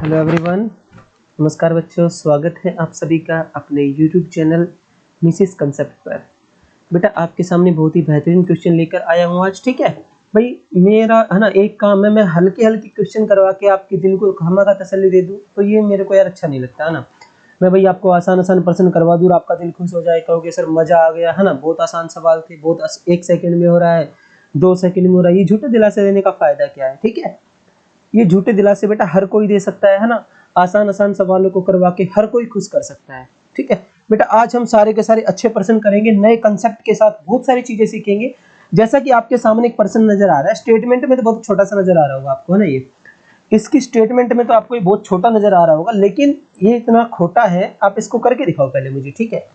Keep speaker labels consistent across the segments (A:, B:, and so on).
A: Hello everyone, नमस्कार बच्चों। स्वागत है आप सभी का अपने यूट्यूब चैनल मिसेस कंसेप्ट पर। बेटा आपके सामने बहुत ही बेहतरीन क्वेश्चन लेकर आया हूँ आज। ठीक है भाई, मेरा है ना एक काम है, मैं हल्के हल्के क्वेश्चन करवा के आपके दिल को खामा का तसल्ली दे दूँ, तो ये मेरे को यार अच्छा नहीं लगता है ना। मैं भाई आपको आसान आसान प्रश्न करवा दूँ, आपका दिल खुश हो जाए, कहोगे सर मजा आ गया है ना, बहुत आसान सवाल थे, बहुत 1 सेकंड में हो रहा है, 2 सेकंड में हो रहा है। ये झूठे दिलासे देने का फायदा क्या है? ठीक है, ये झूठे दिलासे बेटा हर कोई दे सकता है ना। आसान आसान सवालों को करवा के हर कोई खुश कर सकता है। ठीक है बेटा, आज हम सारे के सारे अच्छे प्रश्न करेंगे, नए कंसेप्ट के साथ बहुत सारी चीजें सीखेंगे। जैसा कि आपके सामने एक प्रश्न नजर आ रहा है, स्टेटमेंट में तो बहुत छोटा सा नजर आ रहा होगा आपको, है ना। ये इसकी स्टेटमेंट में तो आपको ये बहुत छोटा नजर आ रहा होगा, लेकिन ये इतना खोटा है। आप इसको करके दिखाओ पहले मुझे। ठीक है,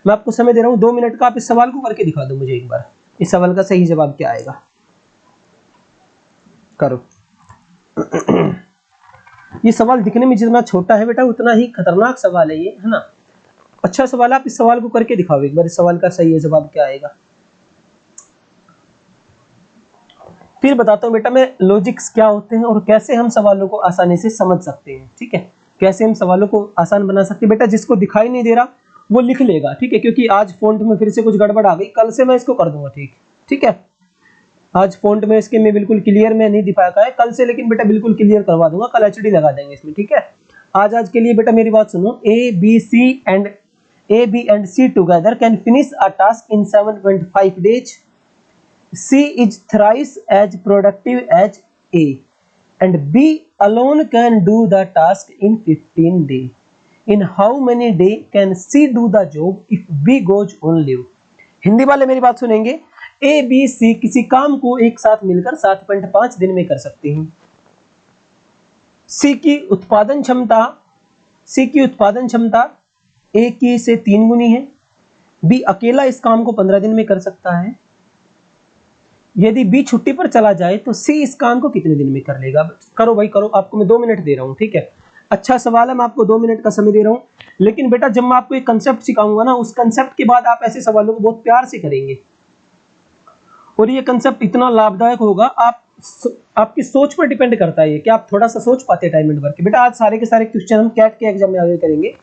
A: मैं आपको समय दे रहा हूँ 2 मिनट का, आप इस सवाल को करके दिखा दो मुझे एक बार। इस सवाल का सही जवाब क्या आएगा, करो। ये सवाल दिखने में जितना छोटा है बेटा, उतना ही खतरनाक सवाल है ये, है ना। अच्छा सवाल, आप इस सवाल को करके दिखाओ एक बार। इस सवाल का सही जवाब क्या आएगा, फिर बताता हूं बेटा मैं लॉजिक्स क्या होते हैं और कैसे हम सवालों को आसानी से समझ सकते हैं। ठीक है, कैसे हम सवालों को आसान बना सकते हैं। बेटा जिसको दिखाई नहीं दे रहा वो लिख लेगा। ठीक है, क्योंकि आज फॉन्ट में फिर से कुछ गड़बड़ आ गई, कल से मैं इसको कर दूंगा। ठीक है, आज फॉन्ट में इसके में बिल्कुल क्लियर में नहीं दिखा है कल से, लेकिन बेटा बिल्कुल क्लियर करवा दूंगा, कल एचडी लगा देंगे इसमें। ठीक है, आज के लिए बेटा मेरी बात सुनो। A B and C together can finish a task in 7.5 days. C is thrice as productive as A and B alone can do the task in 15 days. In how many days can C do the job if B goes on leave? Hindi वाले मेरी बात सुनेंगे। ए B सी किसी काम को एक साथ मिलकर 7.5 दिन में कर सकते हैं। सी की उत्पादन क्षमता ए की से 3 गुनी है। बी अकेला इस काम को 15 दिन में कर सकता है। यदि बी छुट्टी पर चला जाए तो सी इस काम को कितने दिन में कर लेगा? करो भाई करो, आपको मैं 2 मिनट दे रहा हूं। ठीक है, अच्छा सवाल है, मैं आपको 2 मिनट का समय दे रहा हूं। लेकिन बेटा जब मैं आपको एक कंसेप्ट सिखाऊंगा ना, उस कंसेप्ट के बाद आप ऐसे सवालों को बहुत प्यार से करेंगे और ये कंसेप्ट इतना लाभदायक होगा। आपकी सोच पर डिपेंड करता है ये, कि आप थोड़ा सा सोच पाते हैं टाइम एंड वर्क के। बेटा आज सारे के सारे क्वेश्चन हम कैट के एग्जाम में आगे करेंगे,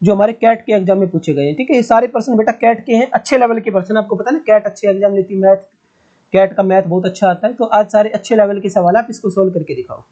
A: जो हमारे कैट के एग्जाम में पूछे गए हैं। ठीक है, ये सारे प्रश्न बेटा कैट के हैं, अच्छे लेवल के प्रश्न। आपको पता है ना कैट अच्छे एग्जाम लेती है, मैथ कैट का मैथ बहुत अच्छा आता है। तो आज सारे अच्छे लेवल के सवाल, आप इसको सोल्व करके दिखाओ।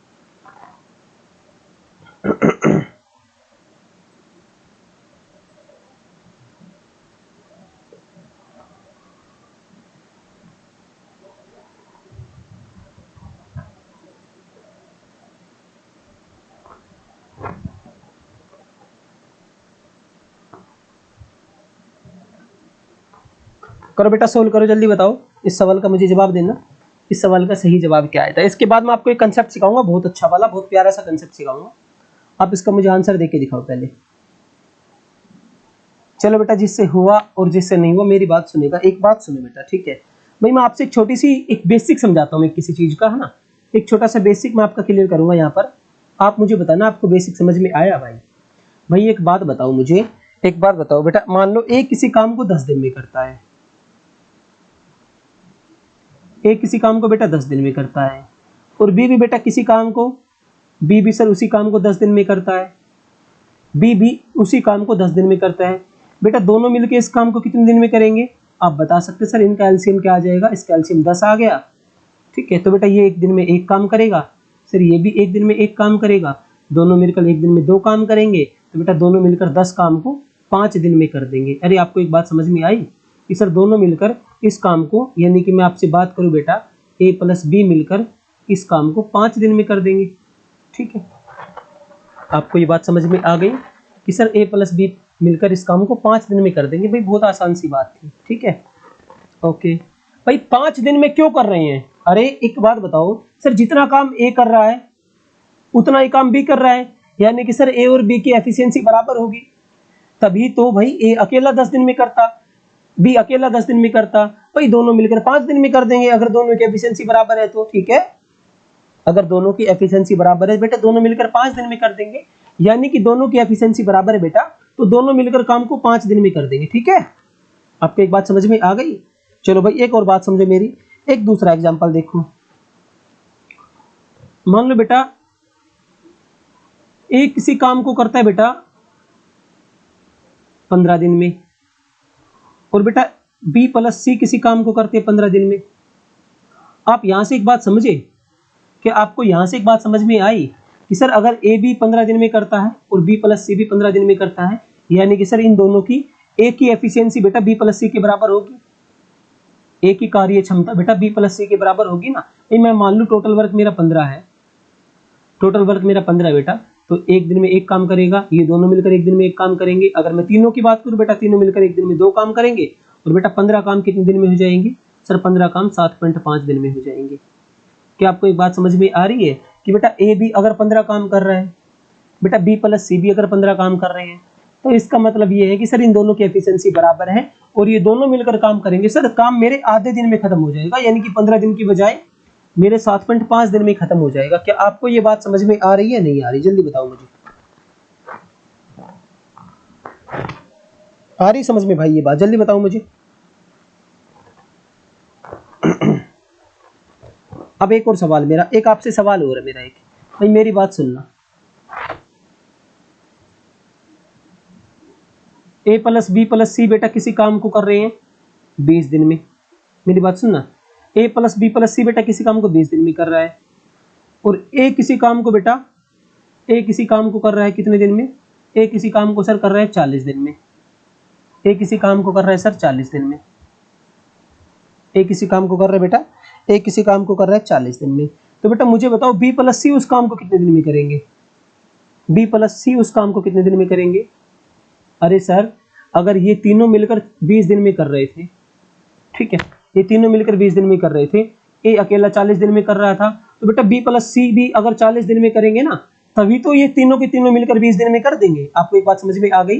A: करो बेटा, सोल्व करो, जल्दी बताओ। इस सवाल का मुझे जवाब देना, इस सवाल का सही जवाब क्या आया था। इसके बाद मैं आपको एक कंसेप्ट सिखाऊंगा, बहुत अच्छा वाला, बहुत प्यारा सा कंसेप्ट सिखाऊंगा। आप इसका मुझे आंसर देके दिखाओ पहले। चलो बेटा, जिससे हुआ और जिससे नहीं हुआ मेरी बात सुनेगा। एक बात सुने बेटा, ठीक है भाई, मैं आपसे एक छोटी सी एक बेसिक समझाता हूँ किसी चीज का, है ना। एक छोटा सा बेसिक मैं आपका क्लियर करूंगा यहाँ पर। आप मुझे बताना आपको बेसिक समझ में आया भाई। भाई एक बात बताओ मुझे, एक बात बताओ बेटा, मान लो ए किसी काम को 10 दिन में करता है। ए किसी काम को बेटा 10 दिन में करता है, और बी भी बेटा किसी काम को, बी भी सर उसी काम को 10 दिन में करता है। बी भी उसी काम को 10 दिन में करता है। बेटा दोनों मिलकर इस काम को कितने दिन में करेंगे? आप बता सकते सर इनका एलसीएम क्या आ जाएगा? इसका एलसीएम 10 आ गया। ठीक है, तो बेटा ये एक दिन में एक काम करेगा, सर ये भी एक दिन में एक काम करेगा, दोनों मिलकर एक दिन में 2 काम करेंगे, तो बेटा दोनों मिलकर 10 काम को 5 दिन में कर देंगे। अरे आपको एक बात समझ में आई कि सर दोनों मिलकर इस काम को, यानी कि मैं आपसे बात करूं बेटा ए प्लस बी मिलकर इस काम को 5 दिन में कर देंगे। ठीक है, आपको ये बात समझ में आ गई कि सर ए प्लस बी मिलकर इस काम को 5 दिन में कर देंगे। भाई बहुत आसान सी बात थी। ठीक है, ओके भाई 5 दिन में क्यों कर रहे हैं? अरे एक बात बताओ सर, जितना काम ए कर रहा है उतना ही काम बी कर रहा है, यानी कि सर ए और बी की एफिशिएंसी बराबर होगी। तभी तो भाई ए अकेला 10 दिन में करता, बी अकेला 10 दिन में करता। भाई दोनों मिलकर 5 दिन में कर देंगे, अगर दोनों की एफिशिएंसी बराबर है तो। ठीक है, अगर दोनों की एफिशिएंसी बराबर है बेटा, दोनों मिलकर 5 दिन में कर देंगे, यानी कि दोनों की एफिशिएंसी बराबर है बेटा, तो दोनों मिलकर काम को 5 दिन में कर देंगे। ठीक है, आपको एक बात समझ में आ गई? चलो भाई एक और बात समझो मेरी। एक दूसरा एग्जांपल देखो। मान लो बेटा ए किसी काम को करता है बेटा 15 दिन में, और बेटा बी प्लस सी किसी काम को करते हैं 15 दिन में। आप यहां से एक बात समझे कि आपको यहां से एक बात समझ में आई कि सर अगर ए बी 15 दिन में करता है और बी प्लस सी भी 15 दिन में करता है, यानी कि सर इन दोनों की एक की एफिशिएंसी बेटा बी प्लस सी के बराबर होगी। एक की कार्य क्षमता बेटा बी प्लस सी के बराबर होगी ना। मैं मान लूं टोटल वर्क मेरा 15 है, टोटल वर्क मेरा 15 है बेटा, तो एक दिन में एक काम करेगा, ये दोनों मिलकर एक दिन में एक काम करेंगे। अगर मैं तीनों की बात करूं बेटा, तीनों मिलकर एक दिन में 2 काम करेंगे, और बेटा 15 काम कितने दिन में हो जाएंगे? सर 15 काम 7.5 दिन में हो जाएंगे। क्या आपको एक बात समझ में आ रही है कि बेटा ए बी अगर 15 काम कर रहा है, बेटा बी प्लस सी भी अगर 15 काम कर रहे हैं, तो इसका मतलब ये है कि सर इन दोनों की एफिशिएंसी बराबर है और ये दोनों मिलकर काम करेंगे। सर काम मेरे आधे दिन में खत्म हो जाएगा, यानी कि 15 दिन की बजाय मेरे 7.5 दिन में खत्म हो जाएगा। क्या आपको ये बात समझ में आ रही है नहीं आ रही? जल्दी बताओ मुझे, आ रही समझ में भाई ये बात? जल्दी बताओ मुझे। अब एक और सवाल मेरा, एक आपसे सवाल हो रहा है मेरा, एक भाई मेरी बात सुनना। ए प्लस बी प्लस सी बेटा किसी काम को कर रहे हैं 20 दिन में। मेरी बात सुनना, ए प्लस बी प्लस सी बेटा किसी काम को 20 दिन में कर रहा है, और ए किसी काम को बेटा ए किसी काम को कर रहा है कितने दिन में? ए किसी काम को सर कर रहा है 40 दिन में। ए किसी काम को कर रहा है सर 40 दिन में। ए किसी काम को कर रहा है बेटा, ए किसी काम को कर रहा है 40 दिन में। तो बेटा मुझे बताओ बी प्लस सी उस काम को कितने दिन में करेंगे? बी प्लस सी उस काम को कितने दिन में करेंगे? अरे सर अगर ये तीनों मिलकर 20 दिन में कर रहे थे, ठीक है, ये तीनों मिलकर 20 दिन में कर रहे थे, ए अकेला 40 दिन में कर रहा था, तो बेटा बी प्लस सी भी अगर 40 दिन में करेंगे ना, तभी तो ये तीनों के तीनों मिलकर 20 दिन में कर देंगे। आपको एक बात समझ में आ गई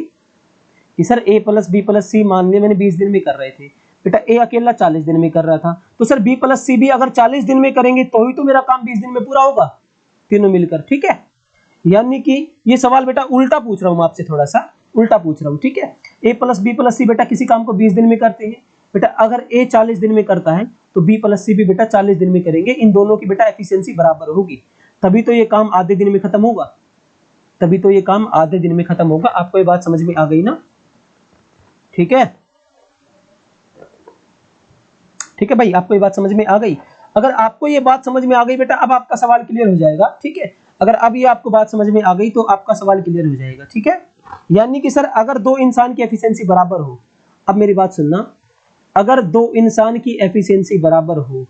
A: कि सर ए प्लस बी प्लस सी मान लिया मैंने 20 दिन में कर रहे थे, बेटा ए अकेला 40 दिन में कर रहा था, तो सर बी प्लस सी भी अगर 40 दिन में करेंगे तो ही तो मेरा काम 20 दिन में पूरा होगा, तीनों मिलकर, ठीक है। यानी कि ये सवाल बेटा उल्टा पूछ रहा हूं मैं आपसे, थोड़ा सा उल्टा पूछ रहा हूं, ठीक है। ए प्लस बी प्लस सी बेटा किसी काम को 20 दिन में करते हैं, बेटा अगर ए 40 दिन में करता है तो बी प्लस सी भी बेटा 40 दिन में करेंगे। इन दोनों की बेटा एफिशिएंसी बराबर होगी, तभी तो ये काम आधे दिन में खत्म होगा, तभी तो ये काम आधे दिन में खत्म होगा। आपको ये बात समझ में आ गई ना? ठीक है, ठीक है भाई, आपको ये बात समझ में आ गई? अगर आपको ये बात समझ में आ गई बेटा, अब आपका सवाल क्लियर हो जाएगा, ठीक है। अगर अब ये आपको बात समझ में आ गई तो आपका सवाल क्लियर हो जाएगा, ठीक है। यानी कि सर अगर दो इंसान की एफिशिएंसी बराबर हो, अब मेरी बात सुनना, अगर दो इंसान की एफिशिएंसी बराबर हो,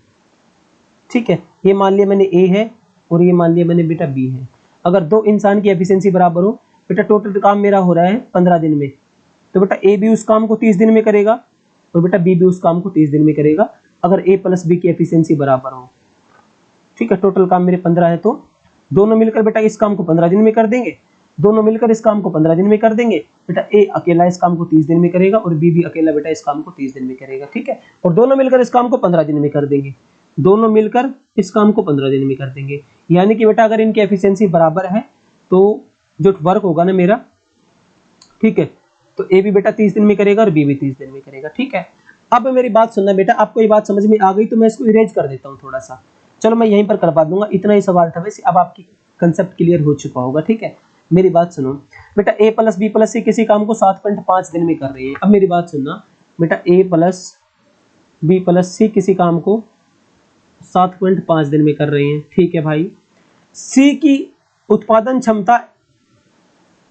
A: ठीक है, ये मान लिया मैंने ए है और ये मान लिया मैंने बेटा बी है। अगर दो इंसान की एफिशिएंसी बराबर हो, बेटा टोटल काम मेरा हो रहा है 15 दिन में, तो बेटा ए भी उस काम को 30 दिन में करेगा और बेटा बी भी उस काम को 30 दिन में करेगा, अगर ए प्लस बी की एफिशिएंसी बराबर हो, ठीक है। टोटल काम मेरे 15 है, तो दोनों मिलकर बेटा इस काम को 15 दिन में कर देंगे, दोनों मिलकर इस काम को 15 दिन में कर देंगे। बेटा ए अकेला इस काम को 30 दिन में करेगा और बी भी अकेला बेटा इस काम को 30 दिन में करेगा, ठीक है। और दोनों मिलकर इस काम को 15 दिन में कर देंगे, दोनों मिलकर इस काम को 15 दिन में कर देंगे। यानी कि बेटा अगर इनकी एफिशिएंसी बराबर है तो जो वर्क होगा ना मेरा, ठीक है, तो ए भी बेटा 30 दिन में करेगा और बी भी 30 दिन में करेगा, ठीक है। अब मेरी बात सुनना बेटा, आपको ये बात समझ में आ गई तो मैं इसको इरेज कर देता हूँ थोड़ा सा, चलो मैं यहीं पर करवा दूंगा, इतना ही सवाल था वैसे, अब आपकी कंसेप्ट क्लियर हो चुका होगा, ठीक है। मेरी बात सुनो बेटा, ए प्लस बी प्लस सी किसी काम को 7.5 दिन में कर रही है। अब मेरी बात सुनना बेटा, ए प्लस बी प्लस सी किसी काम को 7.5 दिन में कर रहे हैं, ठीक है भाई। सी की उत्पादन क्षमता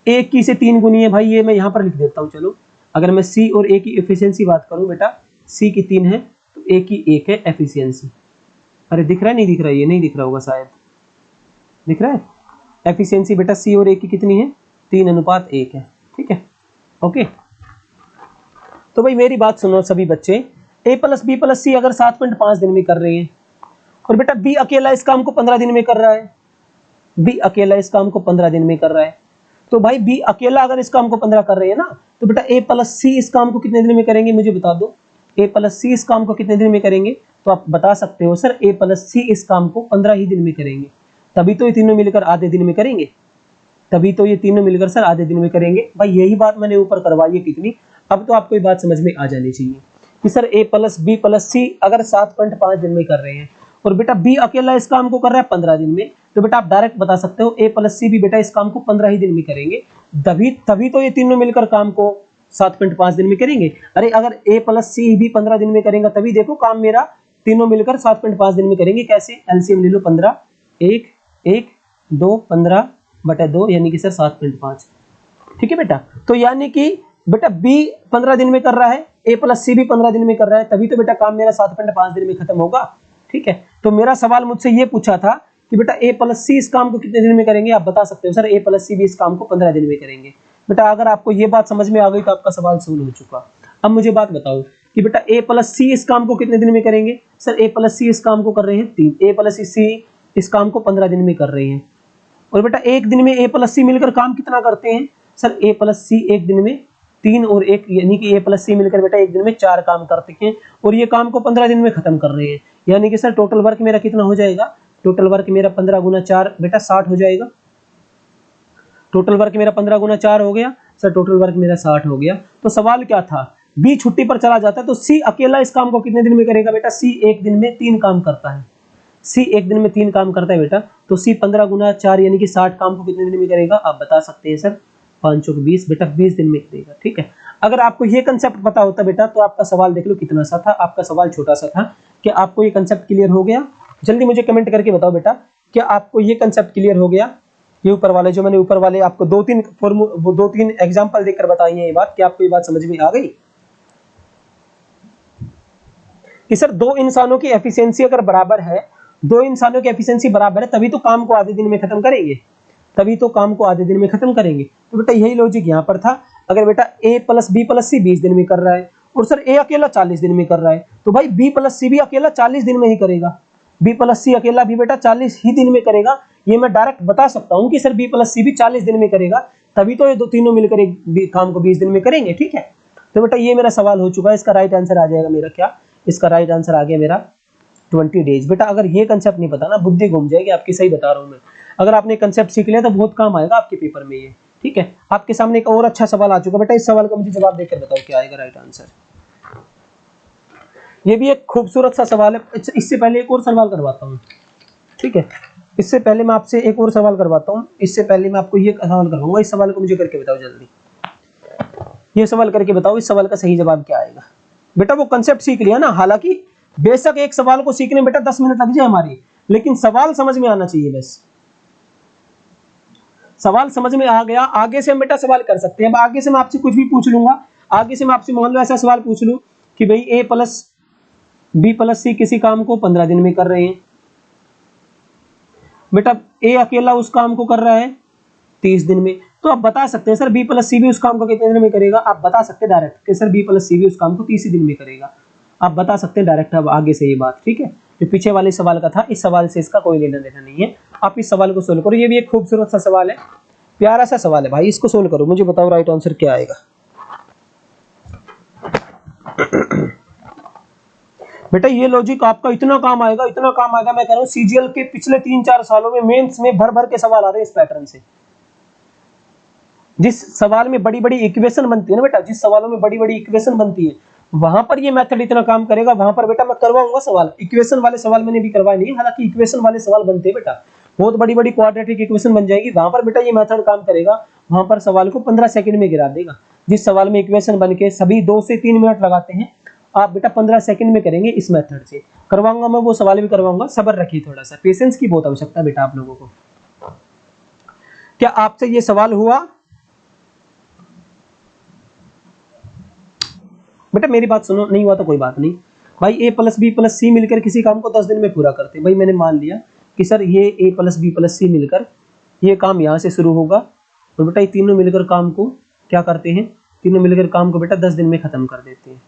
A: ए की से 3 गुनी है भाई, ये मैं यहां पर लिख देता हूं। चलो अगर मैं सी और ए की एफिशिएंसी बात करूं बेटा, सी की 3 है तो ए की 1 है एफिशिएंसी। अरे दिख रहा है नहीं दिख रहा है? ये नहीं दिख रहा होगा शायद, दिख रहा है? एफिशिएंसी बेटा सी और ए की कितनी है? 3:1 है, ठीक है, ओके। तो भाई मेरी बात सुनो सभी बच्चे, ए प्लस बी प्लस सी अगर 7.5 दिन में कर रहे हैं और बेटा बी अकेला इस काम को 15 दिन में कर रहा है, बी अकेला इस काम को 15 दिन में कर रहा है, तो भाई बी अकेला अगर इस काम को 15 कर रहे हैं ना, तो बेटा ए प्लस सी इस काम को कितने दिन में करेंगे? मुझे बता दो, ए प्लस सी इस काम को कितने दिन में करेंगे? तो आप बता सकते हो सर ए प्लस सी इस काम को 15 ही दिन में करेंगे, तभी तो ये तीनों मिलकर आधे दिन में करेंगे, तभी तो ये तीनों मिलकर सर आधे दिन में करेंगे। भाई यही बात मैंने ऊपर करवाई है कितनी, अब तो आपको ये बात समझ में आ जानी चाहिए कि सर ए प्लस बी प्लस सी अगर 7.5 दिन में कर रहे हैं और बेटा बी अकेला इस काम को कर रहा है 15 दिन में, तो बेटा आप डायरेक्ट बता सकते हो ए प्लस सी भी बेटा इस काम को 15 ही दिन में करेंगे, तभी तभी तो ये तीनों मिलकर काम को 7.5 दिन में करेंगे। अरे अगर ए प्लस सी भी 15 दिन में करेंगे तभी देखो काम मेरा तीनों मिलकर 7.5 दिन में करेंगे। कैसे? एलसीएम ले लो 15, 1 1 2 15/2 यानी कि सर 7.5। ठीक है बेटा, तो यानी कि बेटा बी 15 दिन में कर रहा है, ए प्लस सी भी 15 दिन में कर रहा है, तभी तो बेटा काम मेरा 7.5 दिन में खत्म होगा। ठीक है, तो मेरा सवाल मुझसे ये पूछा था कि बेटा ए प्लस सी इस काम को कितने दिन में करेंगे। आप बता सकते हो सर ए प्लस सी भी इस काम को 15 दिन में करेंगे। बेटा अगर आपको ये बात समझ में आ गई तो आपका सवाल सोल्व हो चुका। अब मुझे बात बताओ कि बेटा ए प्लस सी इस काम को कितने दिन में करेंगे। सर ए प्लस सी इस काम को कर रहे हैं 3, ए प्लस सी इस काम को 15 दिन में कर रहे हैं। और बेटा एक दिन में ए प्लस सी मिलकर काम कितना करते हैं। सर ए प्लस सी एक दिन में 3 और 1 यानी कि ए प्लस सी मिलकर बेटा एक दिन में 4 काम करते हैं, और ये काम को 15 दिन में खत्म कर रहे हैं। यानी कि सर टोटल वर्क मेरा कितना हो जाएगा। टोटल वर्क मेरा 15 गुना 4 बेटा 60 हो जाएगा। टोटल वर्क मेरा 15 गुना 4 हो गया। सर टोटल वर्क मेरा 60 हो गया। तो सवाल क्या था, बी छुट्टी पर चला जाता है तो सी अकेला इस काम को कितने दिन में करेगा। बेटा सी एक दिन में 3 काम करता है, सी एक दिन में 3 काम करता है बेटा। तो सी 15 गुना 4 यानी कि 60 काम को कितने दिन में करेगा। आप बता सकते हैं सर 5 चौक 20 बेटा 20 दिन में करेगा। ठीक है, अगर आपको ये कंसेप्ट पता होता बेटा तो आपका सवाल देख लो कितना सा था। आपका सवाल छोटा सा था। क्या आपको ये कंसेप्ट क्लियर हो गया? जल्दी मुझे कमेंट करके बताओ बेटा, क्या आपको ये कंसेप्ट क्लियर हो गया। ये ऊपर वाले जो मैंने ऊपर वाले आपको 2-3 एग्जांपल देकर बताई है ये बात, क्या आपको ये बात समझ में आ गई कि सर दो इंसानों की एफिशिएंसी अगर बराबर है, दो इंसानों की एफिशिएंसी बराबर है तभी तो काम को आधे दिन में खत्म करेंगे, तभी तो काम को आधे दिन में खत्म करेंगे। तो बेटा यही लॉजिक यहाँ पर था। अगर बेटा ए प्लस बी प्लस सी 20 दिन में कर रहा है और सर ए अकेला 40 दिन में कर रहा है, तो भाई बी प्लस सी भी अकेला 40 दिन में ही करेगा। बी प्लस सी अकेला भी बेटा 40 ही दिन में करेगा। ये मैं डायरेक्ट बता सकता हूँ कि सर बी प्लस सी भी 40 दिन में करेगा, तभी तो ये दो तीनों मिलकर एक काम को 20 दिन में करेंगे। ठीक है, तो बेटा ये मेरा सवाल हो चुका है। इसका राइट आंसर आ जाएगा मेरा क्या, इसका राइट आंसर आ गया मेरा 20 डेज। बेटा अगर ये कंसेप्ट नहीं पता ना बुद्धि घूम जाएगी आपकी, सही बता रहा हूँ मैं। अगर आपने कंसेप्ट सीख लिया तो बहुत काम आएगा आपके पेपर में ये। ठीक है, आपके सामने एक और अच्छा सवाल आ चुका बेटा, इस सवाल का मुझे जवाब देकर बताओ क्या आएगा राइट आंसर। ये भी एक खूबसूरत सा सवाल है। इससे पहले एक और सवाल करवाता हूँ। ठीक है, इससे पहले मैं आपसे एक और सवाल करवाता हूँ। इससे पहले मैं आपको ये सवाल करवाऊंगा, इस सवाल को मुझे करके बताओ जल्दी। ये सवाल करके बताओ इस सवाल का सही जवाब क्या आएगा। बेटा वो कंसेप्ट सीख लिया ना, हालांकि बेशक एक सवाल को सीखने बेटा 10 मिनट लग जाए हमारी, लेकिन सवाल समझ में आना चाहिए। बस सवाल समझ में आ गया, आगे से हम बेटा सवाल कर सकते हैं। अब आगे से मैं आपसे कुछ भी पूछ लूंगा, आगे से मैं आपसे मान लो ऐसा सवाल पूछ लूं कि भाई ए प्लस बी प्लस सी किसी काम को 15 दिन में कर रहे हैं। बेटा ए अकेला उस काम को कर रहा है 30 दिन में, तो आप बता सकते हैं सर बी प्लस सी भी उस काम को कितने दिन में करेगा। आप बता सकते हैं डायरेक्ट कि सर बी प्लस सी भी उस काम को 30 दिन में करेगा। आप बता सकते हैं डायरेक्ट अब आगे से ये बात। ठीक है, जो पीछे वाले सवाल का था, इस सवाल से इसका कोई लेना देना नहीं है। आप इस सवाल को सोल्व करो। ये भी एक खूबसूरत सा सवाल है, प्यारा सा सवाल है भाई, इसको सोल्व करो। मुझे बताओ राइट आंसर क्या आएगा। बेटा ये लॉजिक आपका इतना काम आएगा, इतना काम आएगा, मैं कह रहा हूँ सीजीएल के पिछले 3-4 सालों में मेंस में भर भर के सवाल आ रहे हैं इस पैटर्न से। जिस सवाल में बड़ी बड़ी इक्वेशन बनती है ना बेटा, जिस सवालों में बड़ी बड़ी इक्वेशन बनती है वहां पर ये मेथड इतना काम करेगा। वहां पर बेटा मैं करवाऊंगा सवाल, इक्वेशन वाले सवाल मैंने भी करवाए नहीं, हालांकि इक्वेशन वाले सवाल बनते हैं बेटा, बहुत बड़ी बड़ी क्वाड्रेटिक इक्वेशन बन जाएगी, वहां पर बेटा ये मेथड काम करेगा। वहां पर सवाल को 15 सेकंड में गिरा देगा। जिस सवाल में इक्वेशन बन के सभी 2 से 3 मिनट लगाते हैं, आप बेटा 15 सेकंड में करेंगे। इस मेथड से करवाऊंगा मैं, वो सवाल भी करवाऊंगा। सब्र रखिए, थोड़ा सा पेशेंस की बहुत आवश्यकता है बेटा आप लोगों को। क्या आपसे ये सवाल हुआ बेटा? मेरी बात सुनो, नहीं हुआ तो कोई बात नहीं भाई। ए प्लस बी प्लस सी मिलकर किसी काम को 10 दिन में पूरा करते हैं। भाई मैंने मान लिया कि सर ये ए प्लस बी प्लस सी मिलकर ये काम यहाँ से शुरू होगा, और बेटा ये तीनों मिलकर काम को क्या करते हैं, तीनों मिलकर काम को बेटा 10 दिन में खत्म कर देते हैं।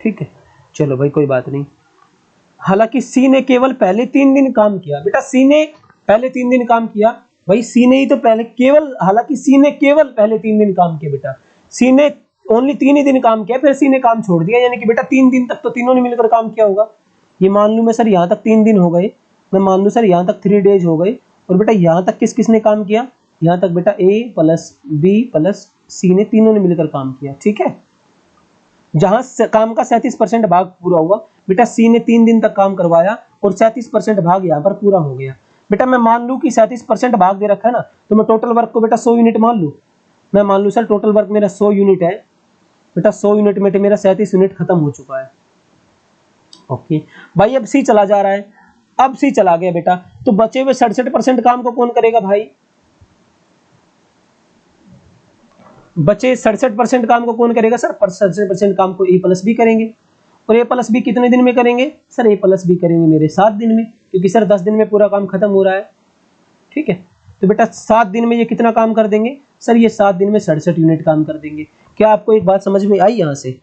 A: ठीक है, चलो भाई कोई बात नहीं। हालांकि सी ने केवल पहले 3 दिन काम किया बेटा, सी ने पहले 3 दिन काम किया भाई। सी ने ही तो पहले केवल, हालांकि सी ने केवल पहले 3 दिन काम किया बेटा। सी ने ओनली 3 ही दिन काम किया, फिर सी ने काम छोड़ दिया, यानी कि बेटा 3 दिन तक तो तीनों ने मिलकर काम किया होगा। ये मान लूं मैं सर यहाँ तक 3 दिन हो गए, मैं मान लूं सर यहाँ तक 3 डेज हो गए, और बेटा यहाँ तक किस किसने काम किया, यहाँ तक बेटा ए प्लस बी प्लस सी ने तीनों ने मिलकर काम किया। ठीक है, जहां काम का 37% भाग पूरा हुआ, बेटा सी ने 3 दिन तक काम करवाया और 37% भाग यहाँ पर पूरा हो गया। बेटा मैं मान लूं कि 37% भाग दे रखा है ना, तो मैं टोटल वर्क को बेटा 100 यूनिट मान लूं। मैं मान लूं सर टोटल वर्क मेरा 100 यूनिट है। बेटा 100 यूनिट में मेरा 37 यूनिट खत्म हो चुका है। ओके भाई, अब सी चला जा रहा है। अब सी चला गया बेटा, तो बचे हुए 67% काम को कौन करेगा भाई? बचे 67% काम को कौन करेगा सर? 67% काम को ए प्लस बी करेंगे। और ए प्लस बी कितने दिन में करेंगे सर? ए प्लस बी करेंगे मेरे 7 दिन में, क्योंकि सर 10 दिन में पूरा काम खत्म हो रहा है। ठीक है, तो बेटा 7 दिन में ये कितना काम कर देंगे सर? ये 7 दिन में 67 यूनिट काम कर देंगे। क्या आपको एक बात समझ में आई यहाँ से?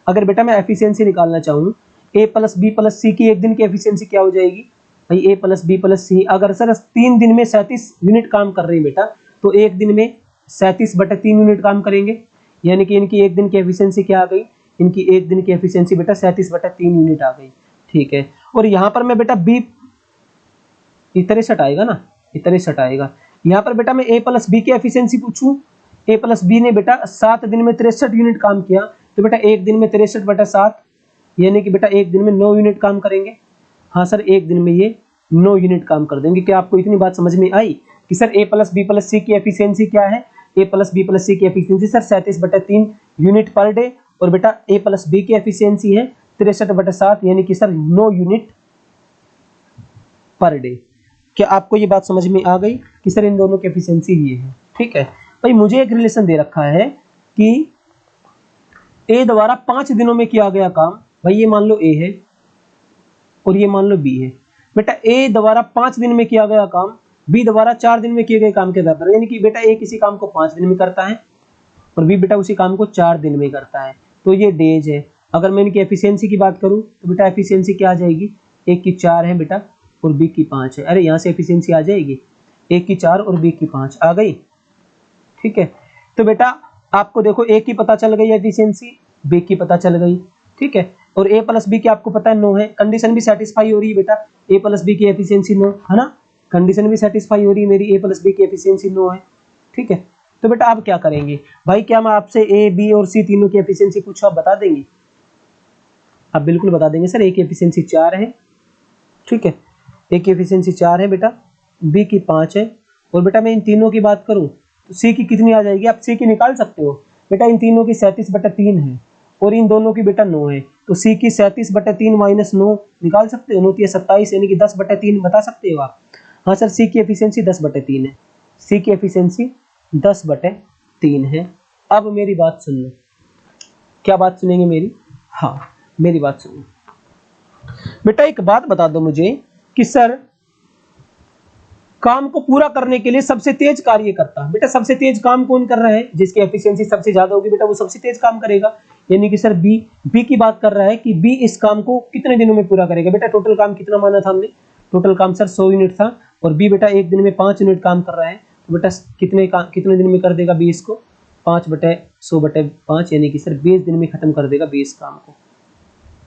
A: अगर बेटा मैं एफिशिएंसी निकालना चाहूँ, ए प्लस बी प्लस सी की एक दिन की एफिशिएंसी क्या हो जाएगी भाई? ए प्लस बी प्लस सी। अगर सर 3 दिन में 37 यूनिट काम कर रही है बेटा, तो एक दिन में 37/3 यूनिट काम करेंगे, यानी कि इनकी एक दिन की एफिशिएंसी क्या आ गई? इनकी एक दिन की एफिशिएंसी बेटा 37/3 यूनिट आ गई। ठीक है, और यहाँ पर मैं बेटा बी 63 आएगा ना, 63 आएगा। यहाँ पर बेटा मैं ए प्लस बी की एफिशिएंसी पूछूं, ए प्लस बी ने बेटा 7 दिन में 63 यूनिट काम किया, तो बेटा एक दिन में 63/7, यानी कि बेटा एक दिन में 9 यूनिट काम करेंगे। हाँ सर, एक दिन में ये 9 यूनिट काम कर देंगे। क्या आपको इतनी बात समझ में आई कि सर ए प्लस बी प्लस सी की एफिशिएंसी क्या है? ए प्लस बी प्लस सी की efficiency sir 37/3 unit per day, और बेटा ए प्लस बी की एफिशिएंसी है 63/7, यानी कि सर 9 यूनिट पर डे। क्या आपको ये बात समझ में आ गई कि सर इन दोनों की एफिशिएंसी ये है? ठीक है भाई, मुझे एक रिलेशन दे रखा है कि ए द्वारा 5 दिनों में किया गया काम, भाई ये मान लो ए है और ये मान लो बी है। बेटा ए द्वारा 5 दिन में किया गया काम बी द्वारा 4 दिन में किए गए काम के बराबर, यानी कि बेटा ए किसी काम को 5 दिन में करता है और बी बेटा उसी काम को 4 दिन में करता है, तो ये डेज है। अगर मैं इनकी एफिशिएंसी की बात करूं तो बेटा एफिशिएंसी क्या आ जाएगी? ए की 4 है बेटा और बी की 5 है। अरे यहाँ से एफिशिएंसी आ जाएगी, ए की 4 और बी की 5 आ गई। ठीक है, तो बेटा आपको देखो ए की पता चल गई एफिशिएंसी, बी की पता चल गई। ठीक है, और ए प्लस बी की आपको पता है 9 है, कंडीशन भी सेटिस्फाई हो रही है बेटा, ए प्लस बी की एफिशिएंसी 9 है ना, कंडीशन भी सेटिस्फाई हो रही है मेरी, ए प्लस बी की एफिशिएंसी 9 है। ठीक है, तो बेटा आप क्या करेंगे भाई? क्या मैं आपसे ए बी और सी तीनों की एफिशिएंसी पूछूं, आप बता देंगे? आप बिल्कुल बता देंगे सर, ए की एफिशिएंसी 4 है। ठीक है, ए की एफिशिएंसी 4 है बेटा, बी की 5 है, और बेटा मैं इन तीनों की बात करूं तो सी की कितनी आ जाएगी? आप सी की निकाल सकते हो बेटा, इन तीनों की 37/3 है और इन दोनों की बेटा 9 है, तो सी की 37/3 माइनस 9 निकाल सकते हो, 9 × 27 यानी कि 10/3 बता सकते हो आप। हाँ सर, सी की एफिशिएंसी 10/3 है, सी की एफिशिएंसी 10/3 है। अब मेरी बात सुन लो, क्या बात सुनेंगे मेरी? हाँ मेरी बात सुनो बेटा, एक बात बता दो मुझे कि सर काम को पूरा करने के लिए सबसे तेज कार्य करता है, बेटा सबसे तेज काम कौन कर रहा है? जिसकी एफिशिएंसी सबसे ज्यादा होगी बेटा वो सबसे तेज काम करेगा, यानी कि सर बी की बात कर रहा है कि बी इस काम को कितने दिनों में पूरा करेगा। बेटा टोटल काम कितना माना था हमने? टोटल काम सर 100 यूनिट था, और बी बेटा एक दिन में 5 यूनिट काम कर रहा है, तो बेटा कितने दिन में कर देगा बी इसको? 5/100/5, यानी कि सर 20 दिन में खत्म कर देगा 20 काम को,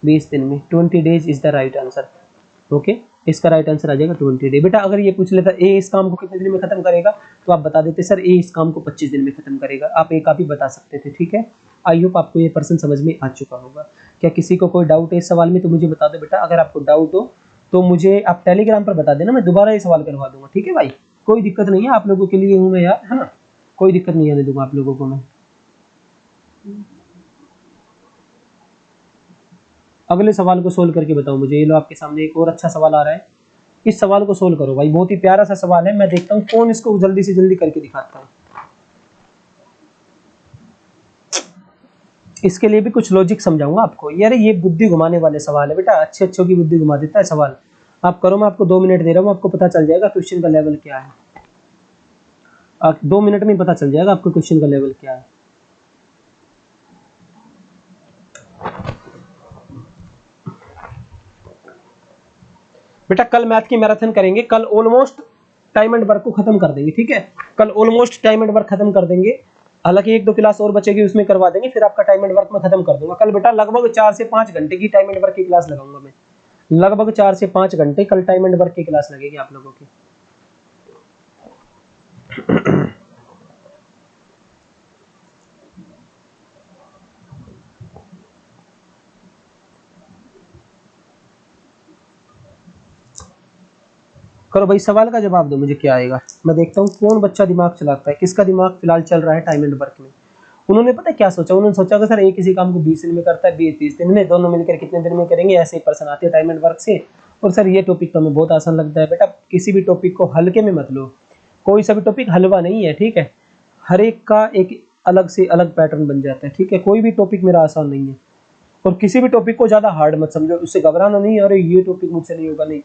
A: 20 दिन में। 20 days is the right answer. Okay, इसका राइट आंसर आ जाएगा 20 डे। बेटा अगर ये पूछ लेता ए इस काम को कितने दिन में खत्म करेगा, तो आप बता देते सर ए इस काम को 25 दिन में खत्म करेगा, आप ए का भी बता सकते थे। ठीक है, आई होप आपको ये पर्सन समझ में आ चुका होगा। क्या किसी को कोई डाउट है इस सवाल में तो मुझे बता दो बेटा, अगर आपको डाउट हो तो मुझे आप टेलीग्राम पर बता देना, मैं दोबारा ये सवाल करवा दूंगा। ठीक है भाई, कोई दिक्कत नहीं है, आप लोगों के लिए हूँ मैं यार, है ना, कोई दिक्कत नहीं आने दूंगा आप लोगों को मैं। अगले सवाल को सोल्व करके बताओ मुझे। ये लो आपके सामने एक और अच्छा सवाल आ रहा है, इस सवाल को सोल्व करो भाई, बहुत ही प्यारा सा सवाल है, मैं देखता हूँ कौन इसको जल्दी से जल्दी करके दिखाता है। इसके लिए भी कुछ लॉजिक समझाऊंगा आपको। यार ये बुद्धि घुमाने वाले सवाल है बेटा, अच्छे अच्छों की बुद्धि घुमा देता है सवाल। आप करो, मैं आपको 2 मिनट दे रहा हूँ, आपको पता चल जाएगा क्वेश्चन का लेवल क्या है। 2 मिनट में पता चल जाएगा आपको क्वेश्चन का लेवल क्या है। बेटा कल मैथ की मैराथन करेंगे, कल ऑलमोस्ट टाइम एंड वर्क को खत्म कर देंगे। ठीक है, कल ऑलमोस्ट टाइम एंड वर्क खत्म कर देंगे, हालांकि 1-2 क्लास और बचेगी उसमें करवा देंगे, फिर आपका टाइम एंड वर्क में खत्म कर दूंगा। कल बेटा लगभग 4 से 5 घंटे की टाइम एंड वर्क की क्लास लगाऊंगा मैं, लगभग 4 से 5 घंटे कल टाइम एंड वर्क की क्लास लगेगी आप लोगों की। करो भाई, सवाल का जवाब दो, मुझे क्या आएगा। मैं देखता हूँ कौन बच्चा दिमाग चलाता है, किसका दिमाग फिलहाल चल रहा है टाइम एंड वर्क में। उन्होंने पता है क्या सोचा, उन्होंने सोचा कि सर एक किसी काम को 20 दिन में करता है, 30 दिन में, दोनों मिलकर कितने दिन में करेंगे, ऐसे ही पर्सन आते हैं टाइम एंड वर्क से। और सर ये टॉपिक तो हमें बहुत आसान लगता है। बेटा किसी भी टॉपिक को हल्के में मत लो, कोई सा भी टॉपिक हलवा नहीं है, ठीक है। हर एक का एक अलग से अलग पैटर्न बन जाता है, ठीक है। कोई भी टॉपिक मेरा आसान नहीं है। और किसी भी टॉपिक को ज़्यादा हार्ड मत समझो, उससे घबराना नहीं, अरे ये टॉपिक मुझसे नहीं होगा, नहीं।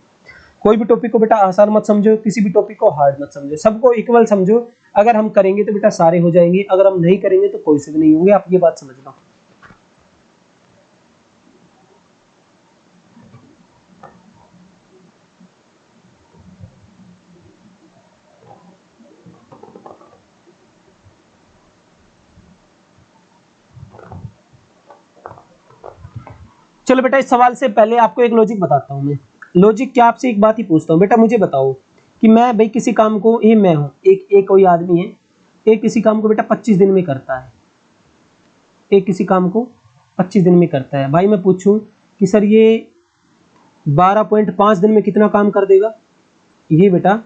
A: कोई भी टॉपिक को बेटा आसान मत समझो, किसी भी टॉपिक को हार्ड मत समझो, सबको इक्वल समझो। अगर हम करेंगे तो बेटा सारे हो जाएंगे, अगर हम नहीं करेंगे तो कोई से भी नहीं होंगे, आप ये बात समझ लो। चलो बेटा, इस सवाल से पहले आपको एक लॉजिक बताता हूं मैं। लॉजिक क्या, आपसे एक बात ही पूछता हूं बेटा, मुझे बताओ कि मैं भाई किसी काम को, ये मैं हूं, एक कोई आदमी है, एक किसी काम को बेटा 25 दिन में करता है, एक किसी काम को 25 दिन में करता है। भाई मैं पूछूं कि सर ये 12.5 दिन में कितना काम कर देगा, ये बेटा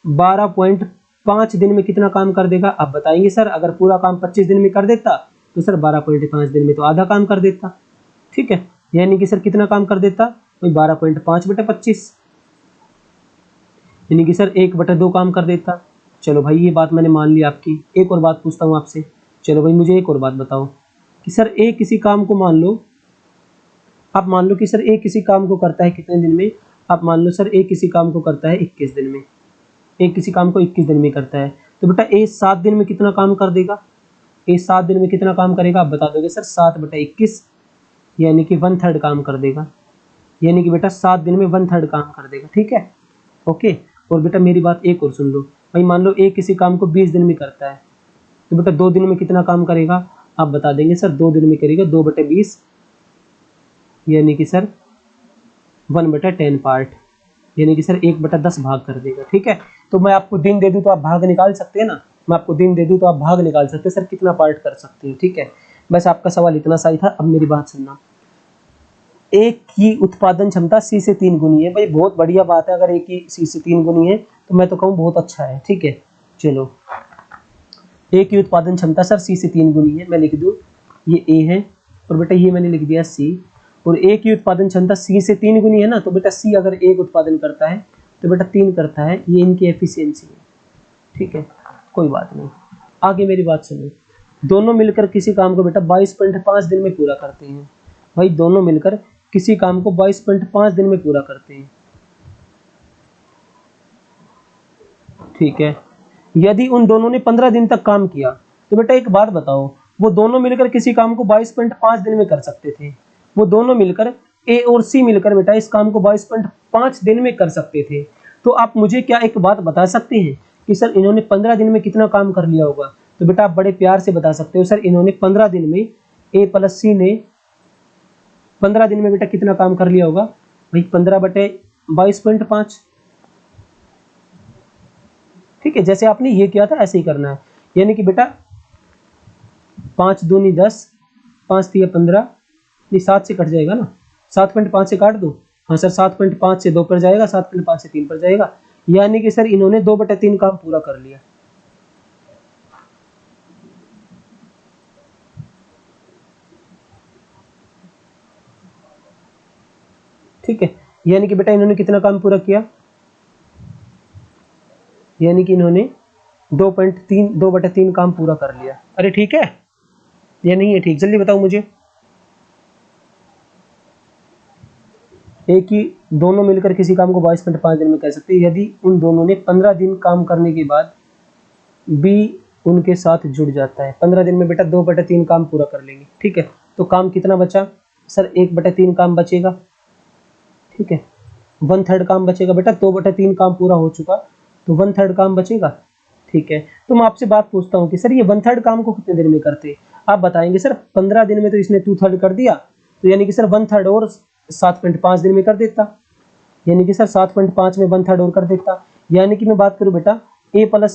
A: 12.5 दिन में कितना काम कर देगा। आप बताएंगे सर अगर पूरा काम 25 दिन में कर देता तो सर 12.5 दिन में तो आधा काम कर देता, ठीक है। यानी कि सर कितना काम कर देता, वही 12.5 बटा 25, यानी कि सर 1/2 काम कर देता। चलो भाई ये बात मैंने मान ली आपकी। एक और बात पूछता हूँ आपसे, चलो भाई मुझे एक और बात बताओ कि सर एक किसी काम को मान लो, आप मान लो कि सर एक किसी काम को करता है कितने दिन में, आप मान लो सर एक किसी काम को करता है 21 दिन में, एक किसी काम को 21 दिन में करता है। तो बेटा ए 7 दिन में कितना काम कर देगा, ए 7 दिन में कितना काम करेगा, आप बता दोगे सर 7/21, यानी कि 1/3 काम कर देगा, यानी कि बेटा 7 दिन में 1/3 काम कर देगा, ठीक है, ओके। और बेटा मेरी बात एक और सुन लो भाई, मान लो एक किसी काम को 20 दिन में करता है, तो बेटा 2 दिन में कितना काम करेगा, आप बता देंगे सर 2 दिन में करेगा 2/20, यानी कि सर 1/10 पार्ट, यानी कि सर 1/10 भाग कर देगा, ठीक है। तो मैं आपको दिन दे दूं तो आप भाग निकाल सकते हैं ना, मैं आपको दिन दे दूं तो आप भाग निकाल सकते हैं सर कितना पार्ट कर सकते हैं, ठीक है। बस आपका सवाल इतना सा ही था। अब मेरी बात सुनना, एक की उत्पादन क्षमता सी से 3 गुनी है, भाई बहुत बढ़िया बात है। अगर एक की सी से 3 गुनी है तो मैं तो कहूँ बहुत अच्छा है, ठीक है। चलो ए की उत्पादन क्षमता सर सी से 3 गुनी है, मैं लिख दूं ये ए है, और बेटा ये मैंने लिख दिया सी। और ए की उत्पादन क्षमता सी से 3 गुनी है ना, तो बेटा सी अगर एक उत्पादन करता है तो बेटा 3 करता है, ये इनकी एफिशिएंसी है, ठीक है, कोई बात नहीं। आगे मेरी बात सुनो, दोनों मिलकर किसी काम को बेटा 22.5 दिन में पूरा करते हैं। भाई दोनों मिलकर किसी काम को 22.5 दिन में पूरा करते हैं, ठीक है। यदि उन दोनों ने 15 दिन तक काम किया तो बेटा एक बात बताओ, वो दोनों मिलकर किसी काम को 22.5 दिन में कर सकते थे, वो दोनों मिलकर ए और सी मिलकर बेटा इस काम को 22.5 दिन में कर सकते थे। तो आप मुझे क्या एक बात बता सकते हैं कि सर इन्होंने 15 दिन में कितना काम कर लिया होगा। तो बेटा आप बड़े प्यार से बता सकते हो, सर इन्होंने 15 दिन में, ए प्लस सी ने 15 दिन में बेटा कितना काम कर लिया होगा, भाई 15/22.5, ठीक है। जैसे आपने ये किया था ऐसे ही करना है, यानी कि बेटा 5 दूनी 10, 5 तिया 15, ये 7 से कट जाएगा ना, 7.5 से काट दो, हाँ सर 7.5 से 2 पर जाएगा, 7.5 से 3 पर जाएगा, यानी कि सर इन्होंने 2/3 काम पूरा कर लिया, ठीक है। यानी कि बेटा इन्होंने कितना काम पूरा किया, यानी कि इन्होंने 2/3 काम पूरा कर लिया। अरे ठीक है या नहीं है, ठीक, जल्दी बताओ मुझे। एक ही दोनों मिलकर किसी काम को 22.5 दिन में कर सकते हैं यदि उन दोनों ने 15 दिन काम करने के बाद बी उनके साथ जुड़ जाता है। 15 दिन में बेटा 2/3 काम पूरा कर लेंगे, ठीक है। तो काम कितना बचा सर, 1/3 काम बचेगा, ठीक है। 1/3 काम बचेगा बेटा, 2/3 काम पूरा हो चुका तो 1/3 काम बचेगा, ठीक है। तो मैं आपसे बात पूछता हूँ कि सर ये 1/3 काम को कितने दिन में करते, आप बताएंगे सर 15 दिन में तो इसने 2/3 कर दिया, तो यानी कि सर 1/3 और 7.5 दिन में कर देता, यानी कि सर 7.5 में 1/3 और कर देता। यानी कि मैं बात करूं बेटा ए प्लस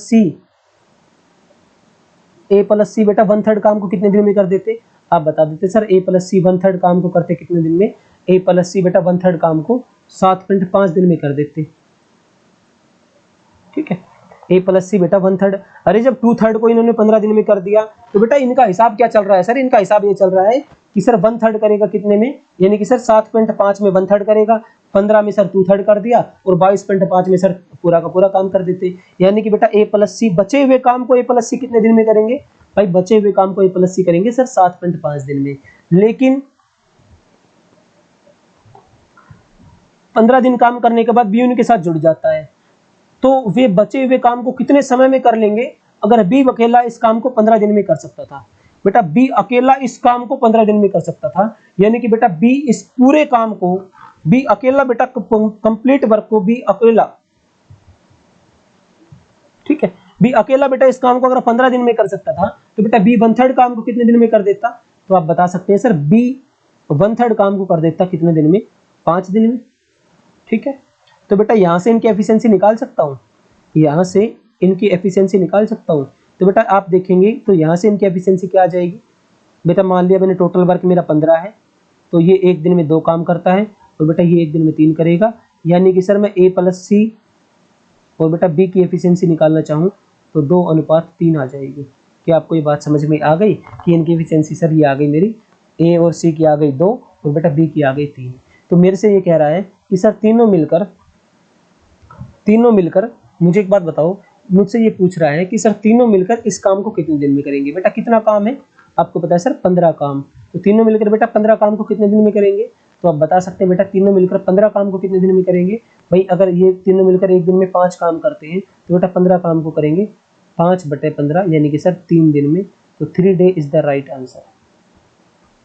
A: सी बेटा 1/3 काम को कितने दिन में कर देते, आप बता देते सर ए प्लस सी 1/3 काम को करते कितने दिन में, ए प्लस सी बेटा 1/3 काम को 7.5 दिन में कर देते, ठीक है, ए प्लस सी बेटा 1/3। अरे जब 2/3 को इन्होंने 15 दिन में कर दिया तो बेटा इनका हिसाब क्या चल रहा है सर, इनका हिसाब ये चल रहा है कि सर 1/3 करेगा कितने में, यानी कि सर 7.5 में 1/3 करेगा, 15 में सर 2/3 कर दिया और 22.5 में सर पूरा का पूरा काम कर देते। यानी कि बेटा ए प्लस सी बचे हुए काम को ए प्लस सी कितने दिन में करेंगे भाई, बचे हुए काम को ए प्लस सी करेंगे सर 7.5 दिन में। लेकिन 15 दिन काम करने के बाद बी उनके साथ जुड़ जाता है, तो वे बचे हुए काम को कितने समय में कर लेंगे। अगर बी अकेला इस काम को 15 दिन में कर सकता था, बेटा बी अकेला इस काम को 15 दिन में कर सकता था, यानी कि बेटा बी इस पूरे काम को, बी अकेला बेटा कंप्लीट वर्क को बी अकेला, ठीक है, बी अकेला बेटा इस काम को अगर 15 दिन में कर सकता था तो बेटा बी 1/3 काम को कितने दिन में कर देता। तो आप बता सकते हैं सर बी 1/3 काम को कर देता कितने दिन में, 5 दिन में। ठीक है, तो बेटा यहां से इनकी एफिशिएंसी निकाल सकता हूं, यहां से इनकी एफिशिएंसी निकाल सकता हूं। तो बेटा आप देखेंगे तो यहां से इनकी एफिशिएंसी क्या आ जाएगी, बेटा मान लिया मैंने टोटल वर्क मेरा 15 है, तो ये एक दिन में 2 काम करता है और बेटा ये एक दिन में 3 करेगा, यानी कि सर मैं ए प्लस सी और बेटा बी की एफिशिएंसी निकालना चाहूँ तो 2:3 आ जाएगी। क्या आपको ये बात समझ में आ गई कि इनकी एफिशिएंसी सर ये आ गई मेरी, ए और सी की आ गई 2 और बेटा बी की आ गई 3। तो मेरे से ये कह रहा है कि सर तीनों मिलकर मुझे एक बात बताओ, मुझसे ये पूछ रहा है कि सर तीनों मिलकर इस काम को कितने दिन में करेंगे। बेटा कितना काम है आपको पता है सर, 15 काम। तो तीनों मिलकर बेटा 15 काम को कितने दिन में करेंगे, तो आप बता सकते हैं बेटा तीनों मिलकर 15 काम को कितने दिन में करेंगे। भाई अगर ये तीनों मिलकर एक दिन में 5 काम करते हैं तो बेटा 15 काम को करेंगे 5/15 यानी कि सर 3 दिन में। तो 3 day is the right answer.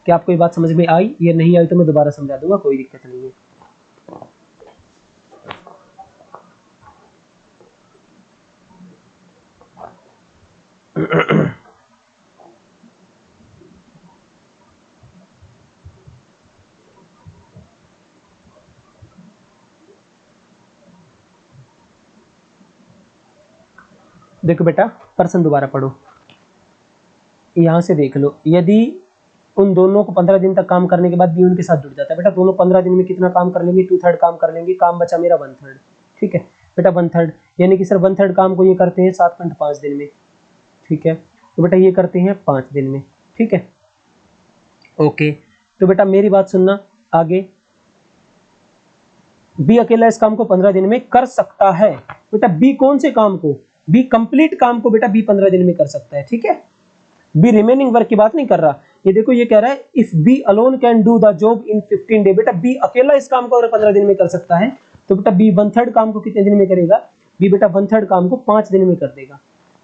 A: क्या आपको ये बात समझ में आई, ये नहीं आई तो मैं दोबारा समझा दूंगा, कोई दिक्कत नहीं है। देखो बेटा प्रश्न दोबारा पढ़ो, यहां से देख लो, यदि उन दोनों को 15 दिन तक काम करने के बाद बी उनके साथ जुड़ जाता है, बेटा दोनों 15 दिन में कितना काम कर लेंगे, 2/3 काम कर लेंगे, काम बचा मेरा 1/3। ठीक है बेटा 1/3 यानी कि सर 1/3 काम को ये करते हैं 7.5 दिन में। ठीक है, तो बेटा ये करते हैं 5 दिन में। ठीक है, ओके, तो बेटा मेरी बात सुनना आगे, बी अकेला इस काम को 15 दिन में कर सकता है। बेटा बी कौन से काम को, बी कंप्लीट काम को बेटा बी 15 दिन में कर सकता है। ठीक है, बी रिमेनिंग वर्क की बात नहीं कर रहा, ये देखो ये कह रहा है if B alone can do the job in 15 day. बेटा बी अकेला इस काम को अगर 15 दिन में कर सकता है तो बेटा बी 1/3 काम को कितने दिन में करेगा, बी बेटा 1/3 काम को 5 दिन में कर देगा,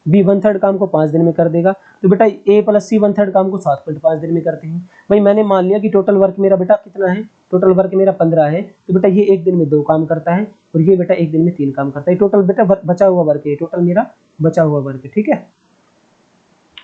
A: बी 1/3 काम को 5 दिन में कर देगा। तो बेटा ए प्लस सी 1/3 काम को 7.5 दिन में करते हैं। भाई मैंने मान लिया कि टोटल वर्क मेरा बेटा कितना है, टोटल वर्क मेरा 15 है, तो बेटा ये एक दिन में 2 काम करता है और ये बेटा एक दिन में 3 काम करता है। टोटल बेटा बचा हुआ वर्क है, टोटल मेरा बचा हुआ वर्क है। ठीक है,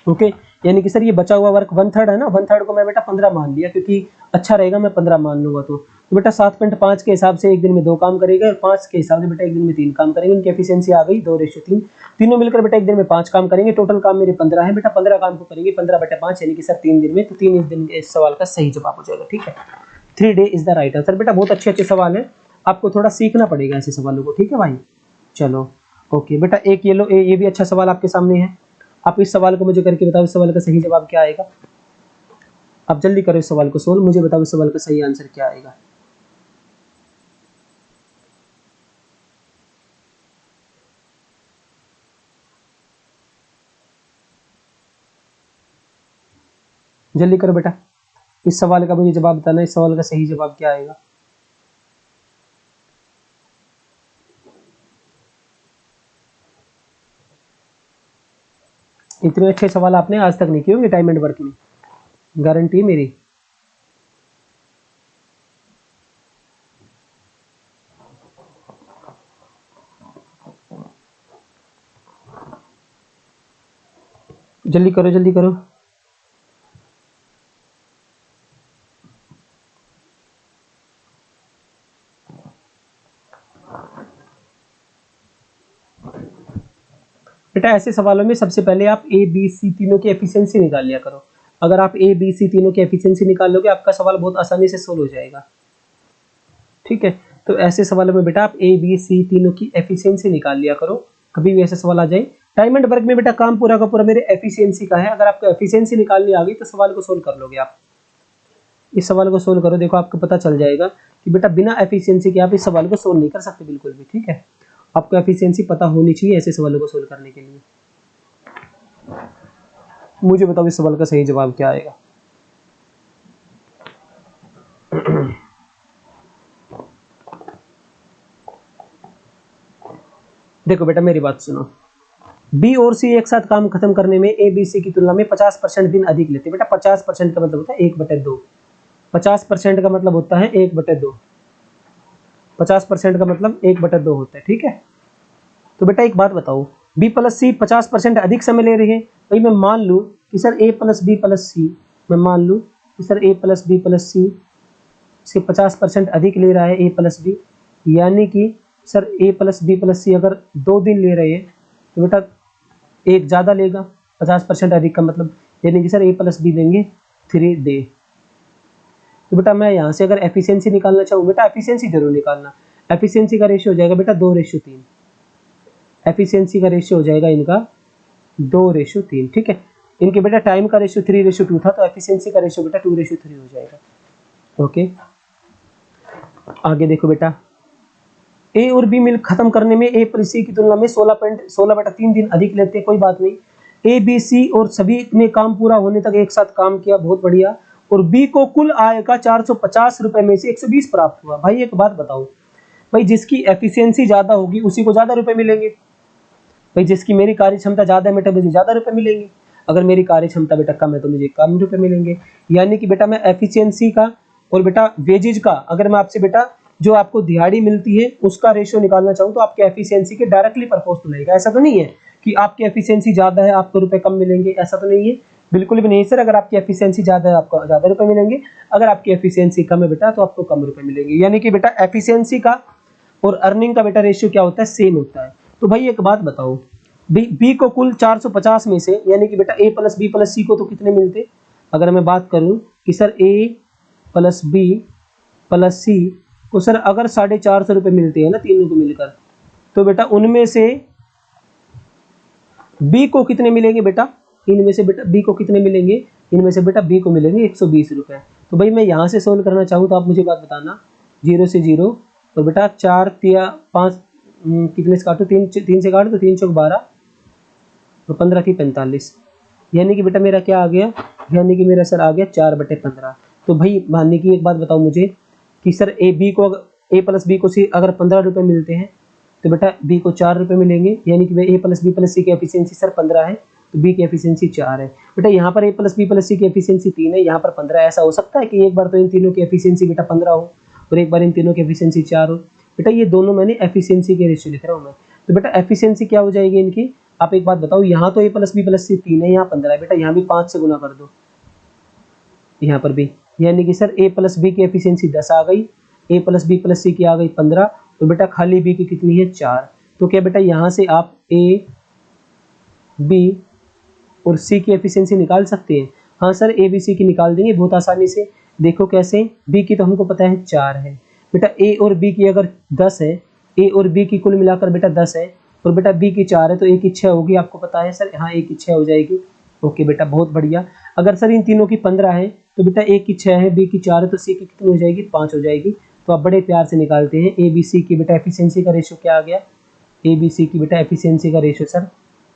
A: ओके, यानी कि सर ये बचा हुआ वर्क 1/3 है ना, 1/3 को मैं बेटा 15 मान लिया क्योंकि अच्छा रहेगा मैं 15 मान लूंगा। तो बेटा 7.5 के हिसाब से एक दिन में 2 काम करेगा और 5 के हिसाब से बेटा एक दिन में 3 काम करेंगे। इनकी एफिशिएंसी आ गई 2:3। तीनों मिलकर बेटा एक दिन में 5 काम करेंगे, टोटल काम मेरे 15 है, बेटा 15 काम को करेंगे 15/5 यानी कि सर 3 दिन में। तो 3 इस दिन इस सवाल का सही जवाब हो जाएगा। ठीक है, 3 day is the right answer. बेटा बहुत अच्छे सवाल है, आपको थोड़ा सीखना पड़ेगा ऐसे सवालों को। ठीक है भाई, चलो ओके बेटा, एक ये लो, ये भी अच्छा सवाल आपके सामने है। आप इस सवाल को मुझे करके बताओ, इस सवाल का सही जवाब क्या आएगा। आप जल्दी करो इस सवाल को सोल्व, मुझे बताओ इस सवाल का सही आंसर क्या आएगा। जल्दी करो बेटा, इस सवाल का मुझे जवाब बताना, इस सवाल का सही जवाब क्या आएगा। इतने अच्छे सवाल आपने आज तक नहीं किए होंगे टाइम एंड वर्क में, गारंटी है मेरी। जल्दी करो जल्दी करो। बेटा ऐसे सवालों में सबसे पहले आप ए बी सी तीनों की एफिशिएंसी निकाल लिया करो। अगर आप ए बी सी तीनों की एफिशिएंसी निकाल लोगे आपका सवाल बहुत आसानी से सोल्व हो जाएगा। ठीक है, तो ऐसे सवालों में बेटा आप ए बी सी तीनों की एफिशिएंसी निकाल लिया करो कभी भी ऐसा सवाल आ जाए। टाइम एंड वर्क में बेटा काम पूरा का पूरा मेरे एफिशिएंसी का है। अगर आपको एफिशिएंसी निकालनी आ गई तो सवाल को सोल्व कर लोगे आप। इस सवाल को सोल्व करो, देखो आपको पता चल जाएगा कि बेटा बिना एफिशिएंसी के आप इस सवाल को सोल्व नहीं कर सकते बिल्कुल भी, ठीक है। आपको एफिशिएंसी पता होनी चाहिए ऐसे सवालों को सोल्व करने के लिए। मुझे बताओ इस सवाल का सही जवाब क्या आएगा। देखो बेटा मेरी बात सुनो, बी और सी एक साथ काम खत्म करने में ए बी सी की तुलना में 50% दिन अधिक लेते हैं। बेटा 50% का मतलब होता है 1/2। 50% का मतलब होता है 1/2। 50% का मतलब 1/2 होता है, ठीक है। तो बेटा एक बात बताओ, बी प्लस सी 50% अधिक समय ले रही है। भाई मैं मान लूँ कि सर ए प्लस बी प्लस सी, मैं मान लूँ कि सर ए प्लस बी प्लस सी से 50% अधिक ले रहा है ए प्लस बी, यानी कि सर ए प्लस बी प्लस सी अगर 2 दिन ले रहे हैं तो बेटा एक ज़्यादा लेगा। 50% अधिक का मतलब यानी कि सर ए प्लस बी देंगे 3 डे। तो बेटा मैं यहाँ से अगर एफिशिएंसी निकालना चाहूँ, बेटा एफिशिएंसी जरूर निकालना। एफिशिएंसी का रेशियो हो जाएगा बेटा 2:3। एफिशिएंसी का रेशियो हो जाएगा इनका 2:3, ठीक है। इनके बेटा टाइम का रेशियो 3:2 था, तो एफिशिएंसी का रेशियो बेटा 2:3 हो जाएगा। ओके, आगे देखो बेटा, ए और बी मिल खत्म करने में ए प्लस सी की तुलना में 16.3 दिन अधिक लेते हैं। कोई बात नहीं, ए बी सी और सभी ने काम पूरा होने तक एक साथ काम किया, बहुत बढ़िया। और बी को कुल आय का 450 रुपए में से 120 प्राप्त हुआ। भाई एक बात बताओ, भाई जिसकी एफिशिएंसी ज्यादा होगी उसी को ज्यादा रुपए मिलेंगे। भाई जिसकी मेरी कार्य क्षमता ज्यादा है बेटा मुझे ज्यादा रुपए मिलेंगे, अगर मेरी कार्य क्षमता बेटा कम है तो मुझे कम रुपए मिलेंगे। यानी कि बेटा मैं एफिशिएंसी का और बेटा वेजेज का, अगर मैं आपसे बेटा जो आपको दिहाड़ी मिलती है उसका रेशियो निकालना चाहूँ तो आपके एफिशिएंसी के डायरेक्टली प्रोपोर्शनल रहेगा। ऐसा तो नहीं है कि आपकी एफिशिएंसी ज्यादा है आपको रुपए कम मिलेंगे, ऐसा तो नहीं है, बिल्कुल भी नहीं सर। अगर आपकी एफिशिएंसी ज्यादा है आपको ज्यादा रुपए मिलेंगे, अगर आपकी एफिशिएंसी कम है बेटा तो आपको कम रुपए मिलेंगे। यानी कि बेटा एफिशिएंसी का और अर्निंग का बेटा रेशियो क्या होता है, सेम होता है। तो भाई एक बात बताओ, बी को कुल 450 में से यानी कि बेटा ए प्लस बी प्लस सी को तो कितने मिलते, अगर मैं बात करूं कि सर ए प्लस बी प्लस सी को सर अगर 450 रुपए मिलते हैं ना तीनों को मिलकर, तो बेटा उनमें से बी को कितने मिलेंगे बेटा, इनमें से बेटा बी को कितने मिलेंगे, इनमें से बेटा बी को मिलेंगे 120 रुपए। तो भाई मैं यहां से सोल्व करना चाहूँ तो आप मुझे बात बताना, 0 से 0 तो बेटा 4 या 5 कितने से काटो, 3 से काटो तो 3 चौक 12 तो 15 की 45, यानी कि बेटा मेरा क्या आ गया, यानी कि मेरा सर आ गया 4/15। तो भाई मानने की एक बात बताओ मुझे कि सर ए बी को ए प्लस बी को सी अगर 15 रुपए मिलते हैं तो बेटा बी को 4 रुपए मिलेंगे, यानी कि ए प्लस बी प्लस सी की एफिशिएंसी सर 15 है तो बी की एफिशिएंसी 4 है। बेटा यहाँ पर ए प्लस बी प्लस सी की एफिशिएंसी 3 है, यहाँ पर 15। ऐसा हो सकता है कि एक बार तो इन तीनों की एफिशिएंसी बेटा 15 हो और एक बार इन तीनों की एफिशिएंसी 4 हो। बेटा ये दोनों मैंने एफिशिएंसी के रेशियो लिख रहा हूँ मैं। तो बेटा एफिशिएंसी क्या हो जाएगी इनकी, आप एक बात बताओ, यहाँ तो ए प्लस बी प्लस सी 3 है, यहाँ 15 है, बेटा यहाँ भी 5 से गुना कर दो, यहाँ पर भी, यानी कि सर ए प्लस बी की एफिशिएंसी 10 आ गई, ए प्लस बी प्लस सी की आ गई 15, तो बेटा खाली बी की कितनी है 4। तो क्या बेटा यहाँ से आप ए बी और सी की एफिशिएंसी निकाल सकते हैं। हाँ सर ए बी सी की निकाल देंगे बहुत आसानी से। देखो कैसे, बी की तो हमको पता है 4 है, बेटा ए और बी की अगर 10 है, ए और बी की कुल मिलाकर बेटा 10 है और बेटा बी की 4 है तो ए की 6 होगी, आपको पता है सर, हाँ ए की 6 हो जाएगी। ओके बेटा बहुत बढ़िया। अगर सर इन तीनों की 15 है तो बेटा ए की 6 है, बी की 4 है तो सी की कितनी हो जाएगी 5 हो जाएगी। तो आप बड़े प्यार से निकालते हैं ए बी सी की बेटा एफिशिएंसी का रेशियो क्या आ गया, ए बी सी की बेटा एफिशिएंसी का रेशियो सर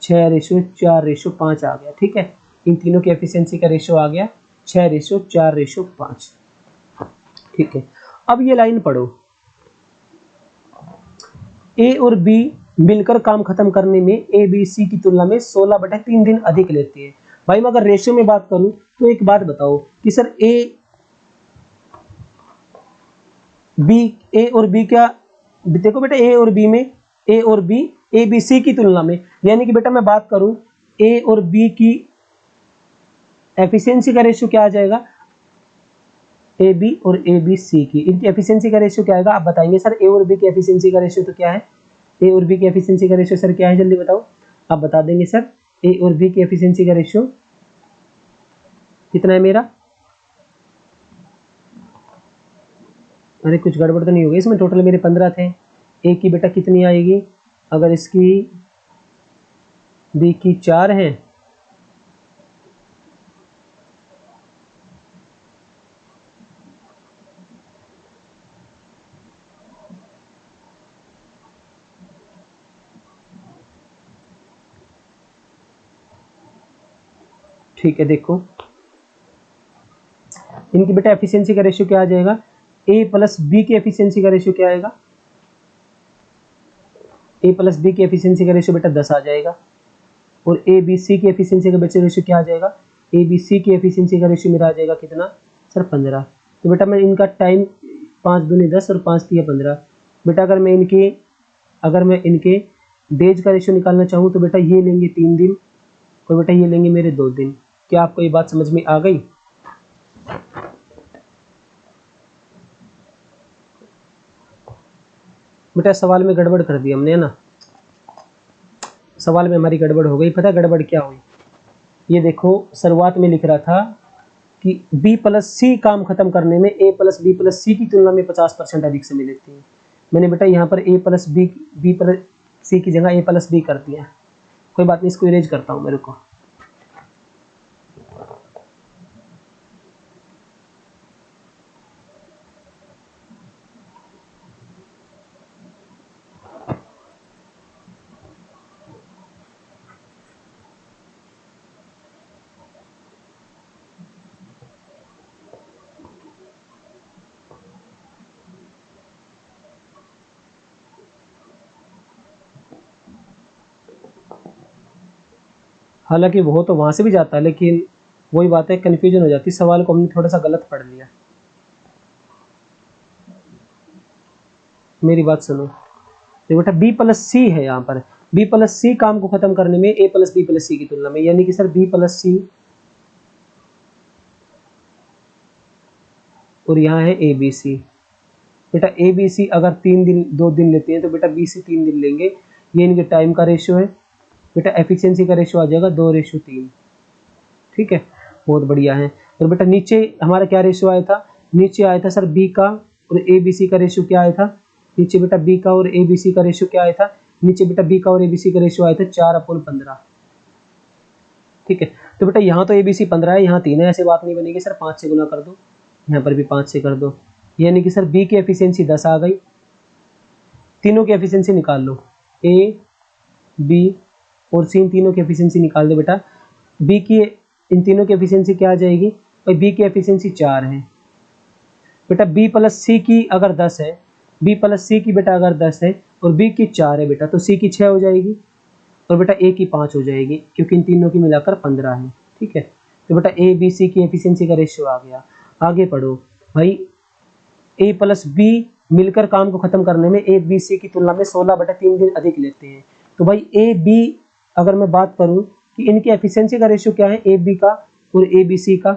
A: 6:4:5 आ गया, ठीक है। इन तीनों की एफिशिएंसी का रेशियो आ गया 6:4:5, ठीक है। अब ये लाइन पढ़ो, ए और बी मिलकर काम खत्म करने में ए बी सी की तुलना में 16/3 दिन अधिक लेते हैं। भाई मैं अगर रेशियो में बात करूं तो एक बात बताओ कि सर ए और बी क्या, देखो बेटा ए और बी में ए और बी ए बी सी की तुलना में, यानी कि बेटा मैं बात करूं ए और बी की एफिशिएंसी का रेशियो क्या आ जाएगा, ए बी और ए बी सी की, इनकी एफिशिएंसी का रेशियो क्या आएगा आप बताएंगे सर। ए और बी की एफिशिएंसी का रेशियो तो क्या है, ए और बी की एफिशिएंसी का रेशियो सर क्या है, जल्दी बताओ, आप बता देंगे सर। ए और बी की एफिशिएंसी का रेशियो कितना है मेरा, अरे कुछ गड़बड़ तो नहीं होगी इसमें, टोटल मेरे 15 थे, ए की बेटा कितनी आएगी, अगर इसकी बी की 4 है, ठीक है। देखो इनकी बेटा एफिशिएंसी का रेशियो क्या आ जाएगा, ए प्लस बी की एफिशिएंसी का रेशियो क्या आएगा, ए प्लस बी की एफिशिएंसी का रेशियो बेटा 10 आ जाएगा, और ए बी सी की एफिशिएंसी का बेटा रेशियो क्या आ जाएगा, ए बी सी की एफिशिएंसी का रेशियो मेरा आ जाएगा कितना सर 15। तो बेटा मैं इनका टाइम 5 दूनी 10 और 5 3 15। बेटा अगर मैं इनके डेज का रेशियो निकालना चाहूँ तो बेटा ये लेंगे 3 दिन और बेटा ये लेंगे मेरे 2 दिन। क्या आपको ये बात समझ में आ गई? बेटा सवाल में गड़बड़ कर दी हमने, है ना, सवाल में हमारी गड़बड़ हो गई। पता गड़बड़ क्या हुई? ये देखो शुरुआत में लिख रहा था कि बी प्लस सी काम खत्म करने में ए प्लस बी प्लस सी की तुलना में 50% अधिक समय लेती है। मैंने बेटा यहाँ पर ए प्लस बी प्लस सी की जगह ए प्लस बी कर दिया। कोई बात नहीं, इसको इरेज करता हूँ मेरे को। हालांकि वो तो वहां से भी जाता है, लेकिन वही बात है, कंफ्यूजन हो जाती है, सवाल को हमने थोड़ा सा गलत पढ़ लिया। मेरी बात सुनो, तो बेटा बी प्लस सी है, यहाँ पर बी प्लस सी काम को खत्म करने में ए प्लस बी प्लस सी की तुलना में, यानी कि सर बी प्लस सी और यहाँ है ए बी सी। बेटा ए बी सी अगर 2 दिन लेते हैं तो बेटा बी सी 3 दिन लेंगे। ये इनके टाइम का रेशियो है। बेटा एफिशिएंसी का रेशियो आ जाएगा 2:3। ठीक है, बहुत बढ़िया है। और बेटा नीचे हमारा क्या रेशियो आया था, नीचे आया था सर बी का और ए बी सी का रेशियो क्या आया था, नीचे बेटा बी का और ए बी सी का रेशियो क्या आया था, नीचे बेटा बी का और ए बी सी का रेशियो आया था 4/15। ठीक है, तो बेटा यहाँ तो ए बी सी 15 है, यहाँ 3 है, ऐसे बात नहीं बनेगी सर, 5 से गुना कर दो, यहाँ पर भी 5 से कर दो, यानी कि सर बी की एफिशिएंसी 10 आ गई। तीनों की एफिशिएंसी निकाल लो, ए बी और सी, इन तीनों की एफिशिएंसी निकाल दो बेटा। बी की इन तीनों की एफिशिएंसी क्या आ जाएगी भाई, बी की एफिशिएंसी 4 है। बेटा बी प्लस सी की अगर 10 है, बी प्लस सी की बेटा अगर 10 है और बी की 4 है बेटा, तो सी की 6 हो जाएगी और बेटा ए की 5 हो जाएगी, क्योंकि इन तीनों की मिलाकर 15 है। ठीक है, तो बेटा ए बी सी की एफिशिएंसी का रेशियो आ गया। आगे पढ़ो भाई, ए प्लस बी मिलकर काम को खत्म करने में ए बी सी की तुलना में 16/3 दिन अधिक लेते हैं। तो भाई ए बी अगर मैं बात करूं कि इनकी एफिशिएंसी का रेशियो क्या है ए बी का और ए बी सी का,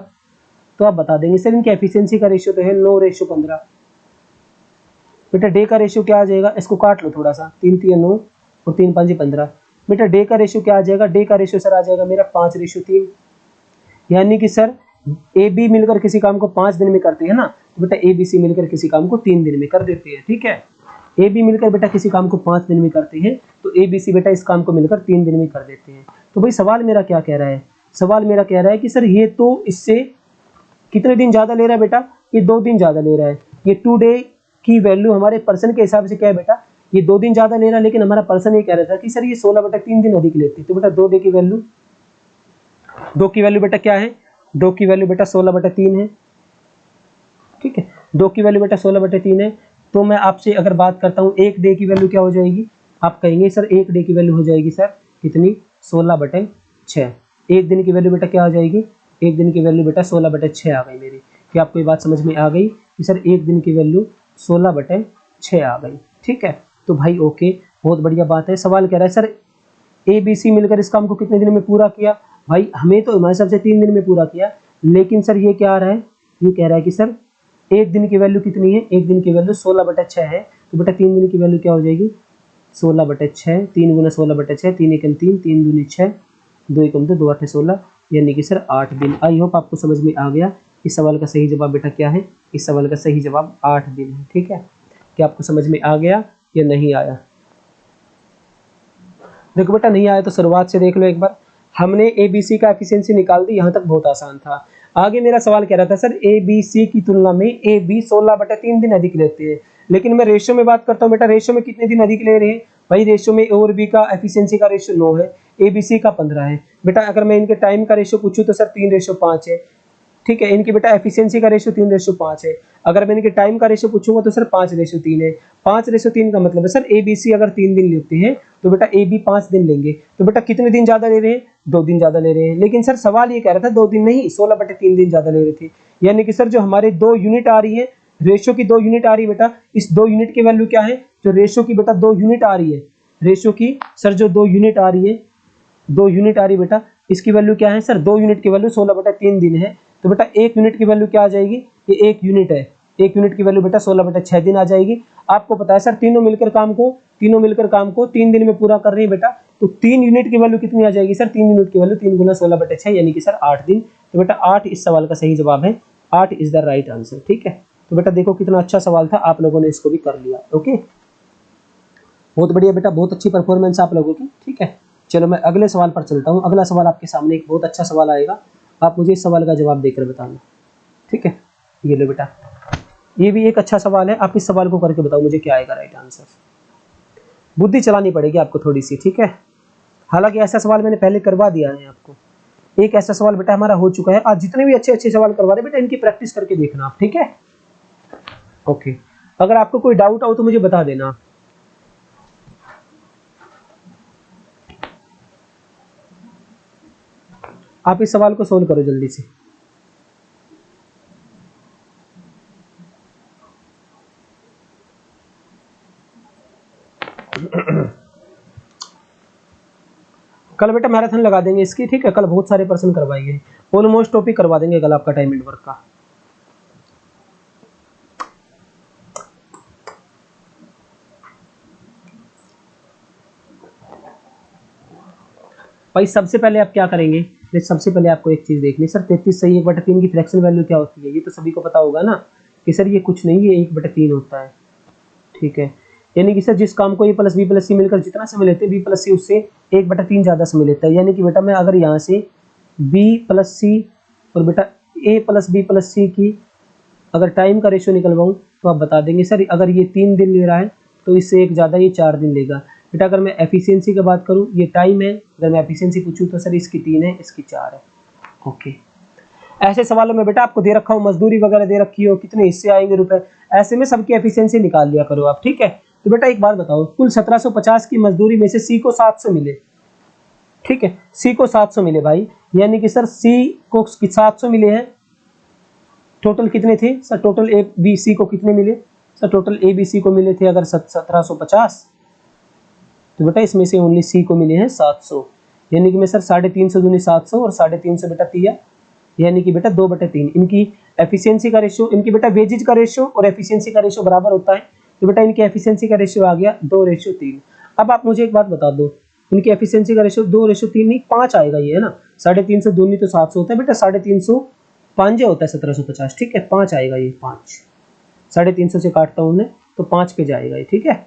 A: तो आप बता देंगे सर इनकी एफिशिएंसी का रेशियो तो है 9:15। बेटा डे का रेशियो क्या आ जाएगा, इसको काट लो थोड़ा सा, 3 3 9 और 3 5 15। बेटा डे का रेशियो क्या आ जाएगा, डे का रेशियो सर आ जाएगा मेरा 5:3। यानी कि सर ए बी मिलकर किसी काम को 5 दिन में करते हैं ना, तो बेटा ए बी सी मिलकर किसी काम को 3 दिन में कर देते हैं। ठीक है, ए बी मिलकर बेटा किसी काम को 5 दिन में करते हैं, तो ए बी सी बेटा इस काम को मिलकर 3 दिन में कर देते हैं। तो भाई सवाल मेरा क्या कह रहा है, सवाल मेरा कह रहा है कि सर ये तो इससे कितने दिन ज्यादा ले रहा है बेटा, ये 2 दिन ज्यादा ले रहा है। ये 2 डे की वैल्यू हमारे पर्सन के हिसाब से क्या है बेटा, ये 2 दिन ज्यादा ले रहा है, लेकिन हमारा पर्सन ये कह रहा था कि सर ये 16/3 दिन अधिक लेती है। तो बेटा 2 डे की वैल्यू, 2 की वैल्यू बेटा क्या है, 2 की वैल्यू बेटा 16/3 है। ठीक है, 2 की वैल्यू बेटा 16/3 है। तो मैं आपसे अगर बात करता हूँ 1 डे की वैल्यू क्या हो जाएगी, आप कहेंगे सर 1 डे की वैल्यू हो जाएगी सर कितनी, 16/6। 1 दिन की वैल्यू बेटा क्या आ जाएगी, 1 दिन की वैल्यू बेटा 16/6 आ गई मेरी। क्या आपको ये बात समझ में आ गई कि सर 1 दिन की वैल्यू 16/6 आ गई। ठीक है, तो भाई ओके, बहुत बढ़िया बात है। सवाल कह रहा है सर ए बी सी मिलकर इस काम को कितने दिन में पूरा किया, भाई हमें तो हमारे हिसाब से 3 दिन में पूरा किया, लेकिन सर ये क्या आ रहा है, ये कह रहा है कि सर 1 दिन की वैल्यू कितनी है, 1 दिन की वैल्यू 16/6 है। तो बेटा 3 दिन की वैल्यू क्या हो जाएगी, 16/6, 3 गुना 16/6, 3 एकम 3, 3 दूनी 6, 2 एकम 2, 2 8 16, यानी कि सर 8 दिन। आई होप आपको समझ में आ गया। इस सवाल का सही जवाब बेटा क्या है, इस सवाल का सही जवाब 8 दिन है। ठीक है, क्या आपको समझ में आ गया या नहीं आया? देखो बेटा नहीं आया तो शुरुआत से देख लो एक बार। हमने ए बी सी का एफिशिएंसी निकाल दी, यहाँ तक बहुत आसान था। आगे मेरा सवाल कह रहा था सर ए बी सी की तुलना में ए बी 16/3 दिन अधिक लेते हैं, लेकिन मैं रेशियो में बात करता हूँ बेटा, रेशियो में कितने दिन अधिक ले रहे हैं भाई? रेशियो में ए और बी का एफिशिएंसी का रेशियो 9 है, ए बी सी का 15 है। बेटा अगर मैं इनके टाइम का रेशियो पूछूं तो सर 3:5 है, ठीक है। इनकी बेटा एफिशिएंसी का रेशियो 3:5 है। अगर मैं इनके टाइम का रेशियो पूछूंगा तो सर 5:3 है। 5:3 का मतलब है सर ए बी सी अगर 3 दिन लेते हैं तो बेटा ए बी 5 दिन लेंगे, तो बेटा कितने दिन ज्यादा ले रहे हैं? 2 दिन ज्यादा ले रहे हैं। लेकिन सर सवाल ये कह रहा था 2 दिन नहीं, 16/3 दिन ज्यादा ले रहे थे। यानी कि सर जो हमारे 2 यूनिट आ रही है, रेशियो की 2 यूनिट आ रही है बेटा, इस 2 यूनिट की वैल्यू क्या है? जो रेशियो की बेटा 2 यूनिट आ रही है, रेशियो की सर जो 2 यूनिट आ रही है, 2 यूनिट आ रही है बेटा, इसकी वैल्यू क्या है सर? 2 यूनिट की वैल्यू 16/3 दिन है। तो बेटा 1 यूनिट की वैल्यू क्या आ जाएगी? ये 1 यूनिट है, 1 यूनिट की वैल्यू बेटा 16/6 दिन आ जाएगी। आपको पता है सर तीनों मिलकर काम को 3 दिन में पूरा कर रही है बेटा, तो 3 यूनिट की वैल्यू कितनी आ जाएगी सर? 3 यूनिट की वैल्यू 3 गुना 16/6 यानी कि सर 8 दिन। तो बेटा 8 इस सवाल का सही जवाब है, 8 इज द राइट आंसर, ठीक है। तो बेटा देखो कितना अच्छा सवाल था, आप लोगों ने इसको भी कर लिया। ओके, बहुत बढ़िया बेटा, बहुत अच्छी परफॉर्मेंस आप लोगों की, ठीक है। चलो मैं अगले सवाल पर चलता हूँ। अगला सवाल आपके सामने एक बहुत अच्छा सवाल आएगा, आप मुझे इस सवाल का जवाब देकर बताना, ठीक है। ये लो बेटा, ये भी एक अच्छा सवाल है, आप इस सवाल को करके बताओ मुझे क्या आएगा राइट आंसर। बुद्धि चलानी पड़ेगी आपको थोड़ी सी, ठीक है। हालांकि ऐसा सवाल मैंने पहले करवा दिया है आपको, एक ऐसा सवाल बेटा हमारा हो चुका है। आज जितने भी अच्छे अच्छे सवाल करवा रहे बेटा इनकी प्रैक्टिस करके देखना आप, ठीक है। ओके, अगर आपको कोई डाउट हो तो मुझे बता देना। आप इस सवाल को सोल्व करो जल्दी से। कल बेटा मैराथन लगा देंगे इसकी, ठीक है। कल बहुत सारे प्रश्न करवाएंगे, ऑलमोस्ट टॉपिक करवा देंगे कल आपका टाइम एंड वर्क का। भाई सबसे पहले आप क्या करेंगे, सबसे पहले आपको एक चीज देखनी सर, 33 सही 1/3 की फ्रैक्शन वैल्यू क्या होती है? ये तो सभी को पता होगा ना कि सर ये कुछ नहीं, ये 1/3 होता है, ठीक है। यानी कि सर जिस काम को ए प्लस बी प्लस सी मिलकर जितना समय लेते हैं बी प्लस सी उससे 1/3 ज्यादा समय लेता है। यानी कि बेटा मैं अगर यहाँ से बी प्लस सी और बेटा ए प्लस बी प्लस सी की अगर टाइम का रेशियो निकलवाऊँ तो आप बता देंगे सर अगर ये 3 दिन ले रहा है तो इससे एक ज़्यादा ये 4 दिन लेगा। बेटा अगर मैं एफिशिएंसी की बात करूँ, ये टाइम है, अगर मैं एफिशिएंसी पूछूँ तो सर इसकी 3 है, इसकी 4 है। ओके, ऐसे सवालों में बेटा आपको दे रखा हूँ मजदूरी वगैरह दे रखी हो, कितने हिस्से आएंगे रुपए, ऐसे में सबकी एफिशिएंसी निकाल लिया करो आप, ठीक है। तो बेटा एक बात बताओ, कुल 1750 की मजदूरी में से सी को 700 मिले, ठीक है, सी को 700 मिले भाई, यानी कि सर सी को 700 मिले हैं। टोटल कितने थे sir? Total A B C को कितने मिले sir? Total A B C को मिले थे अगर 1750, तो बेटा इसमें से ओनली सी को मिले हैं 700। यानी कि मैं सर 350 दूनी 700 और 350 बेटा तिया, यानी कि बेटा 2/3 इनकी एफिशिएंसी का रेशियो, इनकी बेटा वेजेज का रेशियो और एफिशिएंसी का रेशियो बराबर होता है, तो बेटा इनकी एफिशिएंसी का रेशियो आ गया 2:3। अब आप मुझे एक बात बता दो, इनकी एफिशिएंसी का रेशियो 2:3 नहीं 5 आएगा, ये है ना। 350 दूनी तो 700 होता है बेटा, 350 5 होता है 1750, ठीक है, 5 आएगा ये 5, 350 से काटता हूँ उन्हें तो 5 पे जाएगा ये, ठीक है।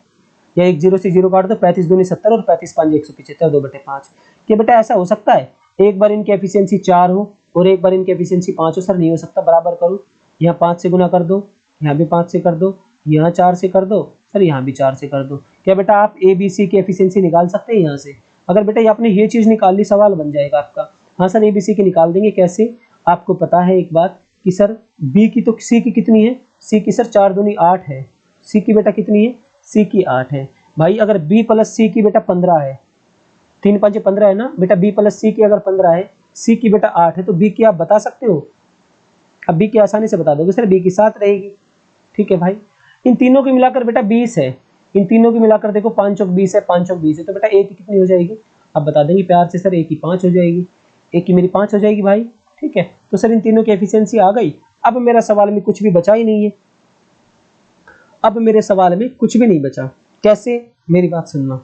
A: या एक 0 से 0 काट दो, 35 दूनी 70 और 35 5 175, 2/5। क्या बेटा ऐसा हो सकता है एक बार इनकी एफिशिएंसी 4 हो और एक बार इनकी एफिशिएंसी 5 हो? सर नहीं हो सकता। बराबर करो, यहाँ 5 से गुना कर दो, यहाँ भी 5 से कर दो, यहाँ 4 से कर दो, सर यहाँ भी 4 से कर दो। क्या बेटा आप ए बी सी की एफिशिएंसी निकाल सकते हैं यहाँ से? अगर बेटा आपने ये चीज़ निकाल ली सवाल बन जाएगा आपका। हाँ सर ए बी सी की निकाल देंगे, कैसे? आपको पता है एक बात कि सर बी की तो सी की कितनी है? सी की सर 4 दूनी 8 है, सी की बेटा कितनी है? सी की 8 है भाई। अगर बी प्लस सी की बेटा 15 है, 3 5 15 है ना बेटा, बी प्लस सी की अगर 15 है, सी की बेटा 8 है, तो बी की आप बता सकते हो? अब बी की आसानी से बता दोगे सर, बी की 7 रहेगी, ठीक है भाई। इन तीनों की मिलाकर बेटा 20 है, इन तीनों की मिलाकर देखो 5 चौक 20 है, 5 चौक 20 है, तो बेटा ए की कितनी हो जाएगी? आप बता देंगे प्यार से, सर ए की 5 हो जाएगी, ए की मेरी 5 हो जाएगी भाई, ठीक है। तो सर इन तीनों की एफिशिएंसी आ गई। अब मेरा सवाल में कुछ भी बचा ही नहीं है, अब मेरे सवाल में कुछ भी नहीं बचा। कैसे? मेरी बात सुनना,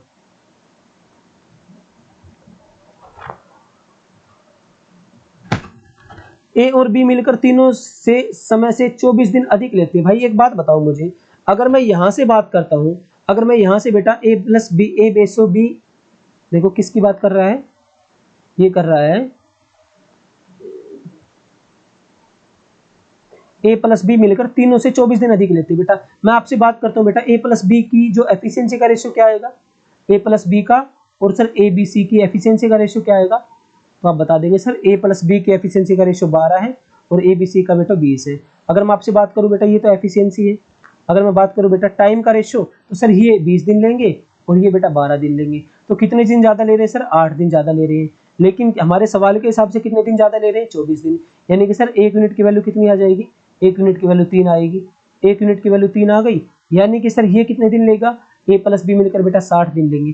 A: ए और बी मिलकर तीनों से समय से 24 दिन अधिक लेते हैं। भाई एक बात बताओ मुझे, अगर मैं यहां से बात करता हूं, अगर मैं यहां से बेटा ए प्लस बी ए बेसो बी देखो किसकी बात कर रहा है, ये कर रहा है ए प्लस बी मिलकर तीनों से 24 दिन अधिक लेते हैं। बेटा मैं आपसे बात करता हूँ बेटा ए प्लस बी की जो एफिशिएंसी का रेशियो क्या आएगा, ए प्लस बी का, और सर ए बी सी की एफिशिएंसी का रेशियो क्या आएगा, तो आप बता देंगे सर ए प्लस बी की एफिशिएंसी का रेशियो 12 है और ए बी सी का बेटा 20 है। अगर मैं आपसे बात करूँ बेटा ये तो एफिशिएंसी है, अगर मैं बात करूँ बेटा टाइम का रेशियो तो सर ये 20 दिन लेंगे और ये बेटा 12 दिन लेंगे। तो कितने दिन ज़्यादा ले रहे हैं सर, 8 दिन ज़्यादा ले रहे हैं। लेकिन हमारे सवाल के हिसाब से कितने दिन ज़्यादा ले रहे हैं, 24 दिन। यानी कि सर 1 यूनिट की वैल्यू कितनी आ जाएगी, 1 यूनिट की वैल्यू 3 आएगी। 1 यूनिट की वैल्यू 3 आ गई, यानी कि सर ये कितने दिन लेगा, ए प्लस बी मिलकर बेटा 60 दिन लेंगे।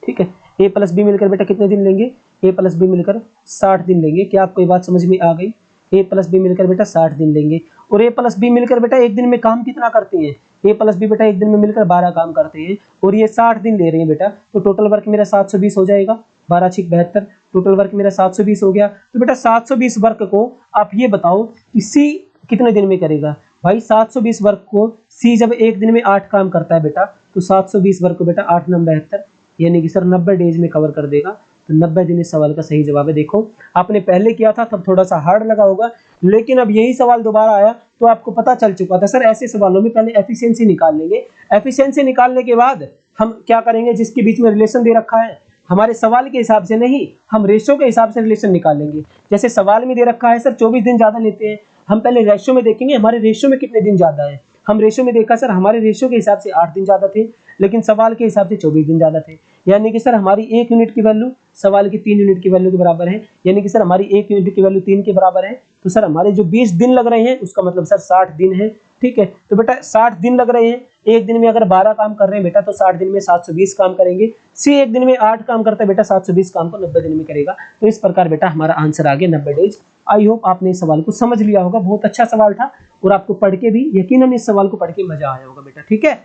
A: ठीक है, ए प्लस बी मिलकर बेटा कितने दिन लेंगे, ए प्लस बी मिलकर 60 दिन लेंगे। क्या आपको ये बात समझ में आ गई, ए प्लस बी मिलकर बेटा 60 दिन लेंगे। और ए प्लस बी मिलकर बेटा एक दिन में काम कितना करते हैं, ए प्लस बी बेटा एक दिन में मिलकर 12 काम करते हैं और ये 60 दिन ले रहे हैं बेटा। तो टोटल वर्क मेरा 720 हो जाएगा, 12 6 72, टोटल वर्क मेरा 720 हो गया। तो बेटा 720 वर्क को आप ये बताओ कि सी कितने दिन में करेगा। भाई 720 वर्क को सी जब एक दिन में 8 काम करता है बेटा, तो 720 वर्क को बेटा 8 9 72, यानी कि सर 90 डेज में कवर कर देगा। तो 90 दिन इस सवाल का सही जवाब है। देखो आपने पहले किया था तब थोड़ा सा हार्ड लगा होगा, लेकिन अब यही सवाल दोबारा आया तो आपको पता चल चुका था। सर ऐसे सवालों में पहले एफिशिएंसी निकाल लेंगे, एफिशिएंसी निकालने के बाद हम क्या करेंगे, जिसके बीच में रिलेशन दे रखा है हमारे सवाल के हिसाब से नहीं, हम रेशो के हिसाब से रिलेशन निकाल लेंगे। जैसे सवाल में दे रखा है सर 24 दिन ज्यादा लेते हैं, हम पहले रेशो में देखेंगे हमारे रेशो में कितने दिन ज्यादा है। हम रेशो में देखा सर हमारे रेशो के हिसाब से 8 दिन ज्यादा थे, लेकिन सवाल के हिसाब से 24 दिन ज्यादा थे। यानी कि सर हमारी 1 यूनिट की वैल्यू सवाल की 3 यूनिट की वैल्यू के बराबर है, यानी कि सर हमारी 1 यूनिट की वैल्यू 3 के बराबर है। तो सर हमारे जो 20 दिन लग रहे हैं उसका मतलब सर 60 दिन है। ठीक है, तो बेटा 60 दिन लग रहे हैं, एक दिन में अगर 12 काम कर रहे हैं बेटा तो 60 दिन में 720 काम करेंगे। सी एक दिन में 8 काम करता है बेटा, 720 काम को 90 दिन में करेगा। तो इस प्रकार बेटा हमारा आंसर आ गया 90 डेज। आई होप आपने इस सवाल को समझ लिया होगा, बहुत अच्छा सवाल था और आपको पढ़ के भी यकीनन इस सवाल को पढ़ के मजा आया होगा बेटा। ठीक है,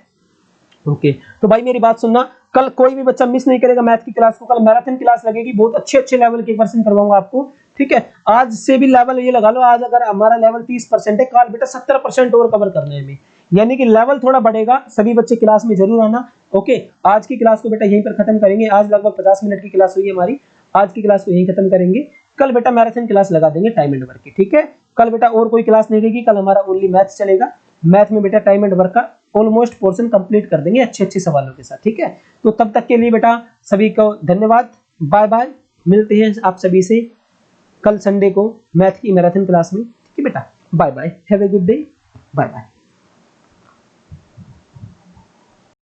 A: ओके तो भाई मेरी बात सुनना, कल कोई भी बच्चा मिस नहीं करेगा मैथ की क्लास को। कल मैराथन क्लास लगेगी, बहुत अच्छे लेवल के क्वेश्चन करवाऊंगा आपको। ठीक है, आज से भी लेवल ये लगा लो, आज अगर हमारा लेवल 30% है, कल बेटा 70% और कवर करने में, यानी कि लेवल थोड़ा बढ़ेगा। सभी बच्चे क्लास में जरूर आना। ओके, आज की क्लास को बेटा यहीं पर खत्म करेंगे। आज लगभग 50 मिनट की क्लास हुई है हमारी, आज की क्लास को यहीं खत्म करेंगे। कल बेटा मैराथन क्लास लगा देंगे टाइम एंड वर्क की। ठीक है, कल बेटा और कोई क्लास नहीं रहेगी, कल हमारा ओनली मैथ्स चलेगा। मैथ में बेटा टाइम एंड वर्क का ऑलमोस्ट पोर्शन कंप्लीट कर देंगे अच्छे अच्छे सवालों के साथ। ठीक है, तो तब तक के लिए बेटा सभी को धन्यवाद, बाय बाय। मिलते हैं आप सभी से कल संडे को मैथ की मैराथन क्लास में। ठीक है बेटा, bye bye, have a good day, bye bye.